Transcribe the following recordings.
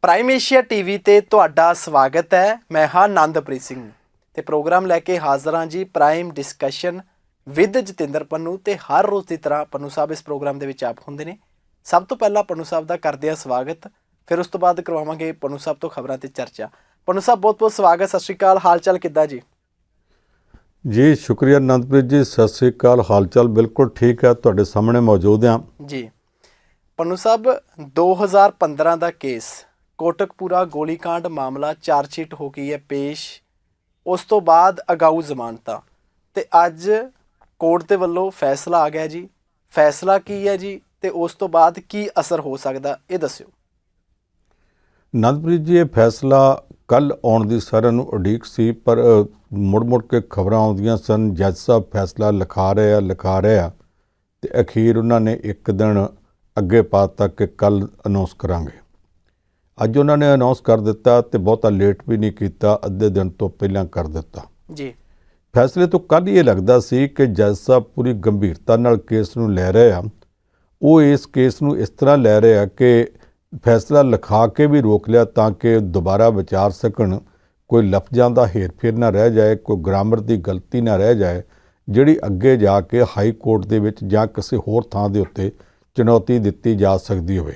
Prime Asia TV ਤੇ ਤੁਹਾਡਾ ਸਵਾਗਤ ਹੈ। ਮੈਂ ਹਾਂ ਆਨੰਦਪ੍ਰੀਤ ਸਿੰਘ ਤੇ ਪ੍ਰੋਗਰਾਮ ਲੈ ਕੇ ਹਾਜ਼ਰ ਹਾਂ ਜੀ prime discussion with Jatinder Pannu. ਤੇ ਹਰ ਰੋਜ਼ ਦੀ ਤਰ੍ਹਾਂ ਪੰਨੂ ਸਾਹਿਬ ਇਸ ਪ੍ਰੋਗਰਾਮ ਦੇ ਵਿੱਚ ਆਪ ਹੁੰਦੇ ਨੇ। ਸਭ ਤੋਂ ਪਹਿਲਾਂ ਪੰਨੂ ਸਾਹਿਬ ਦਾ ਕਰਦੇ ਹਾਂ ਸਵਾਗਤ, ਫਿਰ ਉਸ ਤੋਂ ਬਾਅਦ ਕਰਵਾਵਾਂਗੇ ਪੰਨੂ ਸਾਹਿਬ ਤੋਂ ਖਬਰਾਂ ਤੇ ਚਰਚਾ। ਪੰਨੂ ਸਾਹਿਬ ਬਹੁਤ ਬਹੁਤ ਸਵਾਗਤ, ਸਤਿ ਸ਼੍ਰੀ ਅਕਾਲ, ਹਾਲ ਚਾਲ ਕਿੱਦਾਂ ਜੀ? ਜੀ ਸ਼ੁਕਰੀਆ ਆਨੰਦਪ੍ਰੀਤ ਜੀ, ਸਤਿ ਸ਼੍ਰੀ ਅਕਾਲ। ਹਾਲ ਚਾਲ ਬਿਲਕੁਲ ਠੀਕ ਹੈ, ਤੁਹਾਡੇ ਸਾਹਮਣੇ ਮੌਜੂਦ ਹਾਂ ਜੀ। ਪੰਨੂ ਸਾਹਿਬ 2015 ਦਾ ਕੇਸ ਕੋਟਕਪੂਰਾ ਗੋਲੀकांड ਮਾਮਲਾ ਚਾਰਜਸ਼ੀਟ ਹੋ ਗਈ ਹੈ ਪੇਸ਼। ਉਸ ਤੋਂ ਬਾਅਦ ਅਗਾਊ ਜ਼ਮਾਨਤਾਂ ਤੇ ਅੱਜ ਕੋਰਟ ਦੇ ਵੱਲੋਂ ਫੈਸਲਾ ਆ ਗਿਆ ਜੀ। ਫੈਸਲਾ ਕੀ ਹੈ ਜੀ ਤੇ ਉਸ ਤੋਂ ਬਾਅਦ ਕੀ ਅਸਰ ਹੋ ਸਕਦਾ, ਇਹ ਦੱਸਿਓ। ਆਨੰਦਪ੍ਰੀਤ ਜੀ, ਇਹ ਫੈਸਲਾ ਕੱਲ੍ਹ ਆਉਣ ਦੀ ਸਾਰਿਆਂ ਨੂੰ ਉਡੀਕ ਸੀ, ਪਰ ਮੁੜ ਕੇ ਖਬਰਾਂ ਆਉਂਦੀਆਂ ਸਨ ਜੱਜ ਸਾਹਿਬ ਫੈਸਲਾ ਲਿਖਾ ਰਹੇ ਆ ਤੇ ਅਖੀਰ ਉਹਨਾਂ ਨੇ ਇੱਕ ਦਿਨ ਅੱਗੇ ਪਾ ਦਿੱਤਾ ਕਿ ਕੱਲ੍ਹ ਅਨਾਉਂਸ ਕਰਾਂਗੇ। ਅੱਜ ਉਹਨਾਂ ਨੇ ਅਨਾਉਂਸ ਕਰ ਦਿੱਤਾ ਤੇ ਬਹੁਤਾ ਲੇਟ ਵੀ ਨਹੀਂ ਕੀਤਾ, ਅੱਧੇ ਦਿਨ ਤੋਂ ਪਹਿਲਾਂ ਕਰ ਦਿੱਤਾ ਜੀ। ਫੈਸਲੇ ਤੋਂ ਕੱਲ੍ਹ ਇਹ ਲੱਗਦਾ ਸੀ ਕਿ ਜੱਜ ਸਾਹਿਬ ਪੂਰੀ ਗੰਭੀਰਤਾ ਨਾਲ ਕੇਸ ਨੂੰ ਲੈ ਰਹੇ ਆ। ਉਹ ਇਸ ਕੇਸ ਨੂੰ ਇਸ ਤਰ੍ਹਾਂ ਲੈ ਰਹੇ ਆ ਕਿ ਫੈਸਲਾ ਲਿਖਾ ਕੇ ਵੀ ਰੋਕ ਲਿਆ ਤਾਂ ਕਿ ਦੁਬਾਰਾ ਵਿਚਾਰ ਸਕਣ, ਕੋਈ ਲਫ਼ਜ਼ਾਂ ਦਾ ਹੇਰ-ਫੇਰ ਨਾ ਰਹਿ ਜਾਏ, ਕੋਈ ਗ੍ਰਾਮਰ ਦੀ ਗਲਤੀ ਨਾ ਰਹਿ ਜਾਏ ਜਿਹੜੀ ਅੱਗੇ ਜਾ ਕੇ ਹਾਈ ਕੋਰਟ ਦੇ ਵਿੱਚ ਜਾਂ ਕਿਸੇ ਹੋਰ ਥਾਂ ਦੇ ਉੱਤੇ ਚੁਣੌਤੀ ਦਿੱਤੀ ਜਾ ਸਕਦੀ ਹੋਵੇ।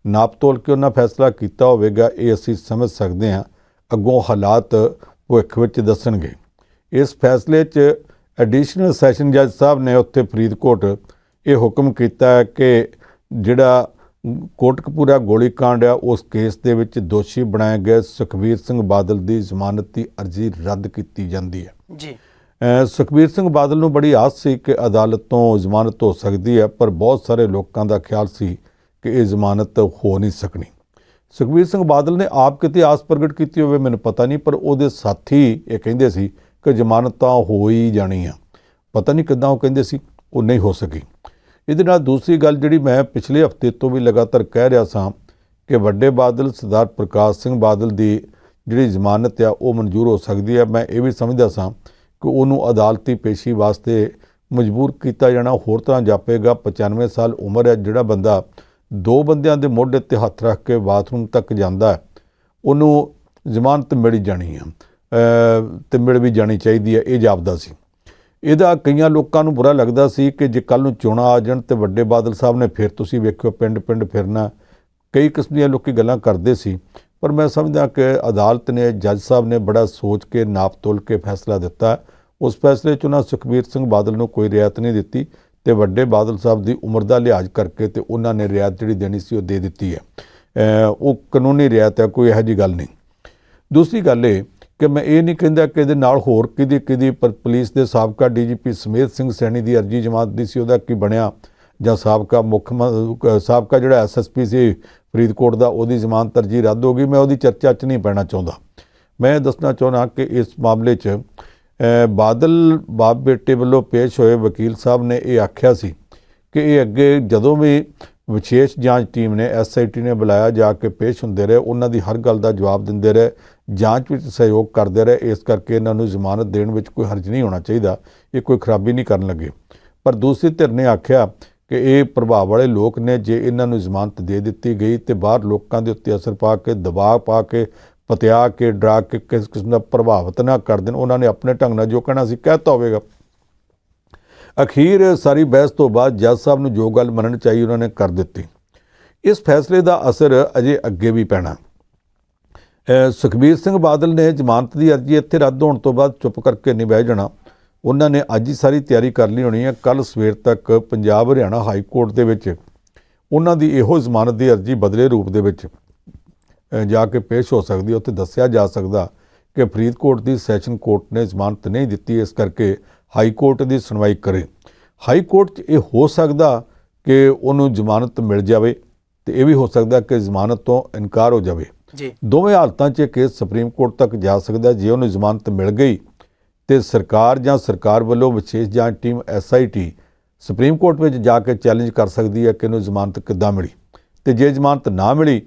ਨਾਪ ਤੋਲ ਕੇ ਉਹਨਾਂ ਫੈਸਲਾ ਕੀਤਾ ਹੋਵੇਗਾ, ਇਹ ਅਸੀਂ ਸਮਝ ਸਕਦੇ ਹਾਂ। ਅੱਗੋਂ ਹਾਲਾਤ ਭਵਿੱਖ ਵਿੱਚ ਦੱਸਣਗੇ। ਇਸ ਫੈਸਲੇ 'ਚ ਐਡੀਸ਼ਨਲ ਸੈਸ਼ਨ ਜੱਜ ਸਾਹਿਬ ਨੇ ਉੱਥੇ ਫਰੀਦਕੋਟ ਇਹ ਹੁਕਮ ਕੀਤਾ ਹੈ ਕਿ ਜਿਹੜਾ ਕੋਟਕਪੂਰਾ ਗੋਲੀकांड ਆ ਉਸ ਕੇਸ ਦੇ ਵਿੱਚ ਦੋਸ਼ੀ ਬਣਾਏ ਗਏ ਸੁਖਬੀਰ ਸਿੰਘ ਬਾਦਲ ਦੀ ਜ਼ਮਾਨਤ ਦੀ ਅਰਜ਼ੀ ਰੱਦ ਕੀਤੀ ਜਾਂਦੀ ਹੈ ਜੀ। ਸੁਖਬੀਰ ਸਿੰਘ ਬਾਦਲ ਨੂੰ ਬੜੀ ਆਸ ਸੀ ਕਿ ਅਦਾਲਤ ਤੋਂ ਜ਼ਮਾਨਤ ਹੋ ਸਕਦੀ ਹੈ, ਪਰ ਬਹੁਤ ਸਾਰੇ ਲੋਕਾਂ ਦਾ ਖਿਆਲ ਸੀ ਕਿ ਇਹ ਜ਼ਮਾਨਤ ਹੋ ਨਹੀਂ ਸਕਣੀ। ਸੁਖਬੀਰ ਸਿੰਘ ਬਾਦਲ ਨੇ ਆਪ ਕਿਤੇ ਆਸ ਪ੍ਰਗਟ ਕੀਤੀ ਹੋਵੇ ਮੈਨੂੰ ਪਤਾ ਨਹੀਂ, ਪਰ ਉਹਦੇ ਸਾਥੀ ਇਹ ਕਹਿੰਦੇ ਸੀ ਕਿ ਜ਼ਮਾਨਤ ਤਾਂ ਹੋ ਹੀ ਜਾਣੀ ਆ। ਪਤਾ ਨਹੀਂ ਕਿੱਦਾਂ ਉਹ ਕਹਿੰਦੇ ਸੀ, ਉਹ ਨਹੀਂ ਹੋ ਸਕੀ। ਇਹਦੇ ਨਾਲ ਦੂਸਰੀ ਗੱਲ ਜਿਹੜੀ ਮੈਂ ਪਿਛਲੇ ਹਫ਼ਤੇ ਤੋਂ ਵੀ ਲਗਾਤਾਰ ਕਹਿ ਰਿਹਾ ਸਾਂ ਕਿ ਵੱਡੇ ਬਾਦਲ ਸਰਦਾਰ ਪ੍ਰਕਾਸ਼ ਸਿੰਘ ਬਾਦਲ ਦੀ ਜਿਹੜੀ ਜ਼ਮਾਨਤ ਆ ਉਹ ਮਨਜ਼ੂਰ ਹੋ ਸਕਦੀ ਹੈ। ਮੈਂ ਇਹ ਵੀ ਸਮਝਦਾ ਸਾਂ ਕਿ ਉਹਨੂੰ ਅਦਾਲਤੀ ਪੇਸ਼ੀ ਵਾਸਤੇ ਮਜਬੂਰ ਕੀਤਾ ਜਾਣਾ ਹੋਰ ਤਰ੍ਹਾਂ ਜਾਪੇਗਾ। 95 ਸਾਲ ਉਮਰ ਹੈ। ਜਿਹੜਾ ਬੰਦਾ ਦੋ ਬੰਦਿਆਂ ਦੇ ਮੋਢੇ 'ਤੇ ਹੱਥ ਰੱਖ ਕੇ ਬਾਥਰੂਮ ਤੱਕ ਜਾਂਦਾ ਉਹਨੂੰ ਜ਼ਮਾਨਤ ਮਿਲ ਜਾਣੀ ਆ ਤੇ ਮਿਲ ਵੀ ਜਾਣੀ ਚਾਹੀਦੀ ਹੈ, ਇਹ ਜਾਪਦਾ ਸੀ। ਇਹਦਾ ਕਈਆਂ ਲੋਕਾਂ ਨੂੰ ਬੁਰਾ ਲੱਗਦਾ ਸੀ ਕਿ ਜੇ ਕੱਲ੍ਹ ਨੂੰ ਚੋਣਾਂ ਆ ਜਾਣ ਤੇ ਵੱਡੇ ਬਾਦਲ ਸਾਹਿਬ ਨੇ ਫਿਰ ਤੁਸੀਂ ਵੇਖਿਓ ਪਿੰਡ ਫਿਰਨਾ, ਕਈ ਕਿਸਮ ਦੀਆਂ ਲੋਕੀ ਗੱਲਾਂ ਕਰਦੇ ਸੀ। ਪਰ ਮੈਂ ਸਮਝਦਾ ਕਿ ਅਦਾਲਤ ਨੇ, ਜੱਜ ਸਾਹਿਬ ਨੇ ਬੜਾ ਸੋਚ ਕੇ ਨਾਪ ਤੋਲ ਕੇ ਫੈਸਲਾ ਦਿੱਤਾ। ਉਸ ਫੈਸਲੇ 'ਚ ਉਹਨਾਂ ਸੁਖਬੀਰ ਸਿੰਘ ਬਾਦਲ ਨੂੰ ਕੋਈ ਰਿਆਇਤ ਨਹੀਂ ਦਿੱਤੀ ਤੇ ਵੱਡੇ ਬਾਦਲ ਸਾਹਿਬ ਦੀ ਉਮਰ ਦਾ ਲਿਹਾਜ਼ ਕਰਕੇ ਤੇ ਉਹਨਾਂ ਨੇ ਰਿਆਇਤ ਜਿਹੜੀ ਦੇਣੀ ਸੀ ਉਹ ਦੇ ਦਿੱਤੀ ਹੈ। ਉਹ ਕਾਨੂੰਨੀ ਰਿਆਇਤ ਹੈ, ਕੋਈ ਇਹੋ ਜਿਹੀ ਗੱਲ ਨਹੀਂ। ਦੂਸਰੀ ਗੱਲ ਇਹ ਕਿ ਮੈਂ ਇਹ ਨਹੀਂ ਕਹਿੰਦਾ ਕਿ ਇਹਦੇ ਨਾਲ ਹੋਰ ਕਿਹਦੀ ਪਰ ਪੁਲਿਸ ਦੇ ਸਾਬਕਾ DGP ਸਮੇਤ ਸਿੰਘ ਸੈਣੀ ਦੀ ਅਰਜ਼ੀ ਜਮਾਤ ਦੀ ਸੀ, ਉਹਦਾ ਕੀ ਬਣਿਆ, ਜਾਂ ਸਾਬਕਾ ਜਿਹੜਾ SSP ਸੀ ਫਰੀਦਕੋਟ ਦਾ, ਉਹਦੀ ਜ਼ਮਾਨਤ ਅਰਜ਼ੀ ਰੱਦ ਹੋ ਗਈ। ਮੈਂ ਉਹਦੀ ਚਰਚਾ 'ਚ ਨਹੀਂ ਪੈਣਾ ਚਾਹੁੰਦਾ। ਮੈਂ ਦੱਸਣਾ ਚਾਹੁੰਦਾ ਕਿ ਇਸ ਮਾਮਲੇ 'ਚ ਬਾਦਲ ਬਾਪ ਬੇਟੇ ਵੱਲੋਂ ਪੇਸ਼ ਹੋਏ ਵਕੀਲ ਸਾਹਿਬ ਨੇ ਇਹ ਆਖਿਆ ਸੀ ਕਿ ਇਹ ਅੱਗੇ ਜਦੋਂ ਵੀ ਵਿਸ਼ੇਸ਼ ਜਾਂਚ ਟੀਮ ਨੇ SIT ਨੇ ਬੁਲਾਇਆ ਜਾ ਕੇ ਪੇਸ਼ ਹੁੰਦੇ ਰਹੇ, ਉਹਨਾਂ ਦੀ ਹਰ ਗੱਲ ਦਾ ਜਵਾਬ ਦਿੰਦੇ ਰਹੇ, ਜਾਂਚ ਵਿੱਚ ਸਹਿਯੋਗ ਕਰਦੇ ਰਹੇ। ਇਸ ਕਰਕੇ ਇਹਨਾਂ ਨੂੰ ਜ਼ਮਾਨਤ ਦੇਣ ਵਿੱਚ ਕੋਈ ਹਰਜ ਨਹੀਂ ਹੋਣਾ ਚਾਹੀਦਾ, ਇਹ ਕੋਈ ਖਰਾਬੀ ਨਹੀਂ ਕਰਨ ਲੱਗੇ। ਪਰ ਦੂਸਰੀ ਧਿਰ ਨੇ ਆਖਿਆ ਕਿ ਇਹ ਪ੍ਰਭਾਵ ਵਾਲੇ ਲੋਕ ਨੇ, ਜੇ ਇਹਨਾਂ ਨੂੰ ਜ਼ਮਾਨਤ ਦੇ ਦਿੱਤੀ ਗਈ ਤੇ ਬਾਹਰ ਲੋਕਾਂ ਦੇ ਉੱਤੇ ਅਸਰ ਪਾ ਕੇ, ਦਬਾਅ ਪਾ ਕੇ, ਪਤਿਆ ਕੇ, ਡਰਾ ਕੇ ਕਿਸ ਕਿਸਮ ਦਾ ਪ੍ਰਭਾਵਿਤ ਨਾ ਕਰ ਦੇਣ। ਉਹਨਾਂ ਨੇ ਆਪਣੇ ਢੰਗ ਨਾਲ ਜੋ ਕਹਿਣਾ ਸੀ ਕਹਿ ਦਿੱਤਾ ਹੋਵੇਗਾ। ਅਖੀਰ ਸਾਰੀ ਬਹਿਸ ਤੋਂ ਬਾਅਦ ਜੱਜ ਸਾਹਿਬ ਨੂੰ ਜੋ ਗੱਲ ਮੰਨਣੀ ਚਾਹੀ ਉਹਨਾਂ ਨੇ ਕਰ ਦਿੱਤੀ। ਇਸ ਫੈਸਲੇ ਦਾ ਅਸਰ ਅਜੇ ਅੱਗੇ ਵੀ ਪੈਣਾ। ਸੁਖਬੀਰ ਸਿੰਘ ਬਾਦਲ ਨੇ ਜ਼ਮਾਨਤ ਦੀ ਅਰਜ਼ੀ ਇੱਥੇ ਰੱਦ ਹੋਣ ਤੋਂ ਬਾਅਦ ਚੁੱਪ ਕਰਕੇ ਨਹੀਂ ਬਹਿ ਜਾਣਾ। ਉਹਨਾਂ ਨੇ ਅੱਜ ਹੀ ਸਾਰੀ ਤਿਆਰੀ ਕਰ ਲਈ ਹੋਣੀ ਹੈ। ਕੱਲ੍ਹ ਸਵੇਰ ਤੱਕ ਪੰਜਾਬ ਹਰਿਆਣਾ ਹਾਈ ਕੋਰਟ ਦੇ ਵਿੱਚ ਉਹਨਾਂ ਦੀ ਇਹੋ ਜ਼ਮਾਨਤ ਦੀ ਅਰਜ਼ੀ ਬਦਲੇ ਰੂਪ ਦੇ ਵਿੱਚ ਜਾ ਕੇ ਪੇਸ਼ ਹੋ ਸਕਦੀ। ਉੱਥੇ ਦੱਸਿਆ ਜਾ ਸਕਦਾ ਕਿ ਫਰੀਦਕੋਟ ਦੀ ਸੈਸ਼ਨ ਕੋਰਟ ਨੇ ਜ਼ਮਾਨਤ ਨਹੀਂ ਦਿੱਤੀ, ਇਸ ਕਰਕੇ ਹਾਈ ਕੋਰਟ ਦੀ ਸੁਣਵਾਈ ਕਰੇ। ਹਾਈ ਕੋਰਟ 'ਚ ਇਹ ਹੋ ਸਕਦਾ ਕਿ ਉਹਨੂੰ ਜ਼ਮਾਨਤ ਮਿਲ ਜਾਵੇ ਤੇ ਇਹ ਵੀ ਹੋ ਸਕਦਾ ਕਿ ਜ਼ਮਾਨਤ ਤੋਂ ਇਨਕਾਰ ਹੋ ਜਾਵੇ ਜੀ। ਦੋਵੇਂ ਹਾਲਤਾਂ 'ਚ ਕੇਸ ਸੁਪਰੀਮ ਕੋਰਟ ਤੱਕ ਜਾ ਸਕਦਾ। ਜੇ ਉਹਨੂੰ ਜ਼ਮਾਨਤ ਮਿਲ ਗਈ ਤੇ ਸਰਕਾਰ ਵੱਲੋਂ ਵਿਸ਼ੇਸ਼ ਜਾਂਚ ਟੀਮ SIT ਸੁਪਰੀਮ ਕੋਰਟ ਵਿੱਚ ਜਾ ਕੇ ਚੈਲੰਜ ਕਰ ਸਕਦੀ ਹੈ ਕਿ ਇਹਨੂੰ ਜ਼ਮਾਨਤ ਕਿੱਦਾਂ ਮਿਲੀ। ਤੇ ਜੇ ਜ਼ਮਾਨਤ ਨਾ ਮਿਲੀ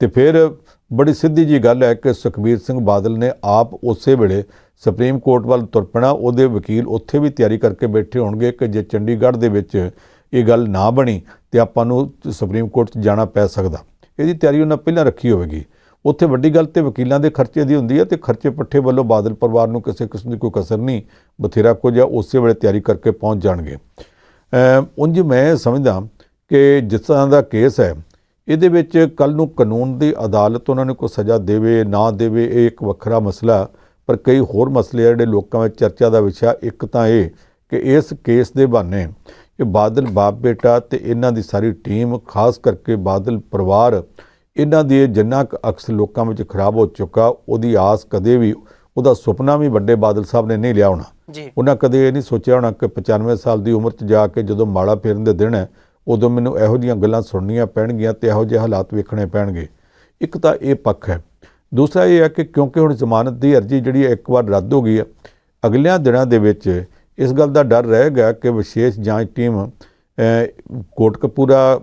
ਤੇ ਫਿਰ ਬੜੀ ਸਿੱਧੀ ਜੀ ਗੱਲ ਹੈ ਕਿ ਸੁਖਬੀਰ ਸਿੰਘ ਬਾਦਲ ਨੇ ਆਪ ਉਸੇ ਵੇਲੇ ਸੁਪਰੀਮ ਕੋਰਟ ਵੱਲ ਤੁਰ ਪੈਣਾ। ਉਹਦੇ ਵਕੀਲ ਉੱਥੇ ਵੀ ਤਿਆਰੀ ਕਰਕੇ ਬੈਠੇ ਹੋਣਗੇ ਕਿ ਜੇ ਚੰਡੀਗੜ੍ਹ ਦੇ ਵਿੱਚ ਇਹ ਗੱਲ ਨਾ ਬਣੀ ਤੇ ਆਪਾਂ ਨੂੰ ਸੁਪਰੀਮ ਕੋਰਟ 'ਚ ਜਾਣਾ ਪੈ ਸਕਦਾ। ਇਹਦੀ ਤਿਆਰੀ ਉਹਨਾਂ ਪਹਿਲਾਂ ਰੱਖੀ ਹੋਵੇਗੀ। ਉੱਥੇ ਵੱਡੀ ਗੱਲ ਤੇ ਵਕੀਲਾਂ ਦੇ ਖਰਚੇ ਦੀ ਹੁੰਦੀ ਹੈ ਤੇ ਖਰਚੇ ਪੱਠੇ ਵੱਲੋਂ ਬਾਦਲ ਪਰਿਵਾਰ ਨੂੰ ਕਿਸੇ ਕਿਸਮ ਦੀ ਕੋਈ ਕਸਰ ਨਹੀਂ, ਬਥੇਰਾ ਕੁਝ ਆ ਉਸੇ ਵੇਲੇ ਤਿਆਰੀ ਕਰਕੇ ਪਹੁੰਚ ਜਾਣਗੇ। ਉਂਝ ਮੈਂ ਸਮਝਦਾ ਕਿ ਜਿਸ ਤਰ੍ਹਾਂ ਦਾ ਕੇਸ ਹੈ ਇਹਦੇ ਵਿੱਚ ਕੱਲ੍ਹ ਨੂੰ ਕਾਨੂੰਨ ਦੀ ਅਦਾਲਤ ਉਹਨਾਂ ਨੂੰ ਕੋਈ ਸਜ਼ਾ ਦੇਵੇ ਨਾ ਦੇਵੇ ਇਹ ਇੱਕ ਵੱਖਰਾ ਮਸਲਾ, ਪਰ ਕਈ ਹੋਰ ਮਸਲੇ ਆ ਜਿਹੜੇ ਲੋਕਾਂ ਵਿੱਚ ਚਰਚਾ ਦਾ ਵਿਸ਼ਾ। ਇੱਕ ਤਾਂ ਇਹ ਕਿ ਇਸ ਕੇਸ ਦੇ ਬਹਾਨੇ ਇਹ ਬਾਦਲ ਬਾਪ ਬੇਟਾ ਤੇ ਇਹਨਾਂ ਦੀ ਸਾਰੀ ਟੀਮ, ਖਾਸ ਕਰਕੇ ਬਾਦਲ ਪਰਿਵਾਰ, ਇਹਨਾਂ ਦੀ ਜਿੰਨਾ ਕੁ ਅਕਸ ਲੋਕਾਂ ਵਿੱਚ ਖਰਾਬ ਹੋ ਚੁੱਕਾ, ਉਹਦੀ ਆਸ ਕਦੇ ਵੀ, ਉਹਦਾ ਸੁਪਨਾ ਵੀ ਵੱਡੇ ਬਾਦਲ ਸਾਹਿਬ ਨੇ ਨਹੀਂ ਲਿਆ ਹੋਣਾ ਜੀ। ਉਹਨਾਂ ਕਦੇ ਇਹ ਨਹੀਂ ਸੋਚਿਆ ਹੋਣਾ ਕਿ 95 ਸਾਲ ਦੀ ਉਮਰ 'ਚ ਜਾ ਕੇ ਜਦੋਂ ਮਾੜਾ ਫੇਰਨ ਦੇ ਦਿਨ ਹੈ ਉਦੋਂ ਮੈਨੂੰ ਇਹੋ ਜਿਹੀਆਂ ਗੱਲਾਂ ਸੁਣਨੀਆਂ ਪੈਣਗੀਆਂ ਤੇ ਇਹੋ ਜਿਹੇ ਹਾਲਾਤ ਵੇਖਣੇ ਪੈਣਗੇ। ਇੱਕ ਤਾਂ ਇਹ ਪੱਖ ਹੈ। ਦੂਸਰਾ ਇਹ ਹੈ ਕਿ ਕਿਉਂਕਿ ਹੁਣ ਜ਼ਮਾਨਤ ਦੀ ਅਰਜ਼ੀ ਜਿਹੜੀ ਇੱਕ ਵਾਰ ਰੱਦ ਹੋ ਗਈ ਹੈ, ਅਗਲਿਆਂ ਦਿਨਾਂ ਦੇ ਵਿੱਚ ਇਸ ਗੱਲ ਦਾ ਡਰ ਰਹੇਗਾ ਕਿ ਵਿਸ਼ੇਸ਼ ਜਾਂਚ ਟੀਮ ਕੋਟਕਪੂਰਾ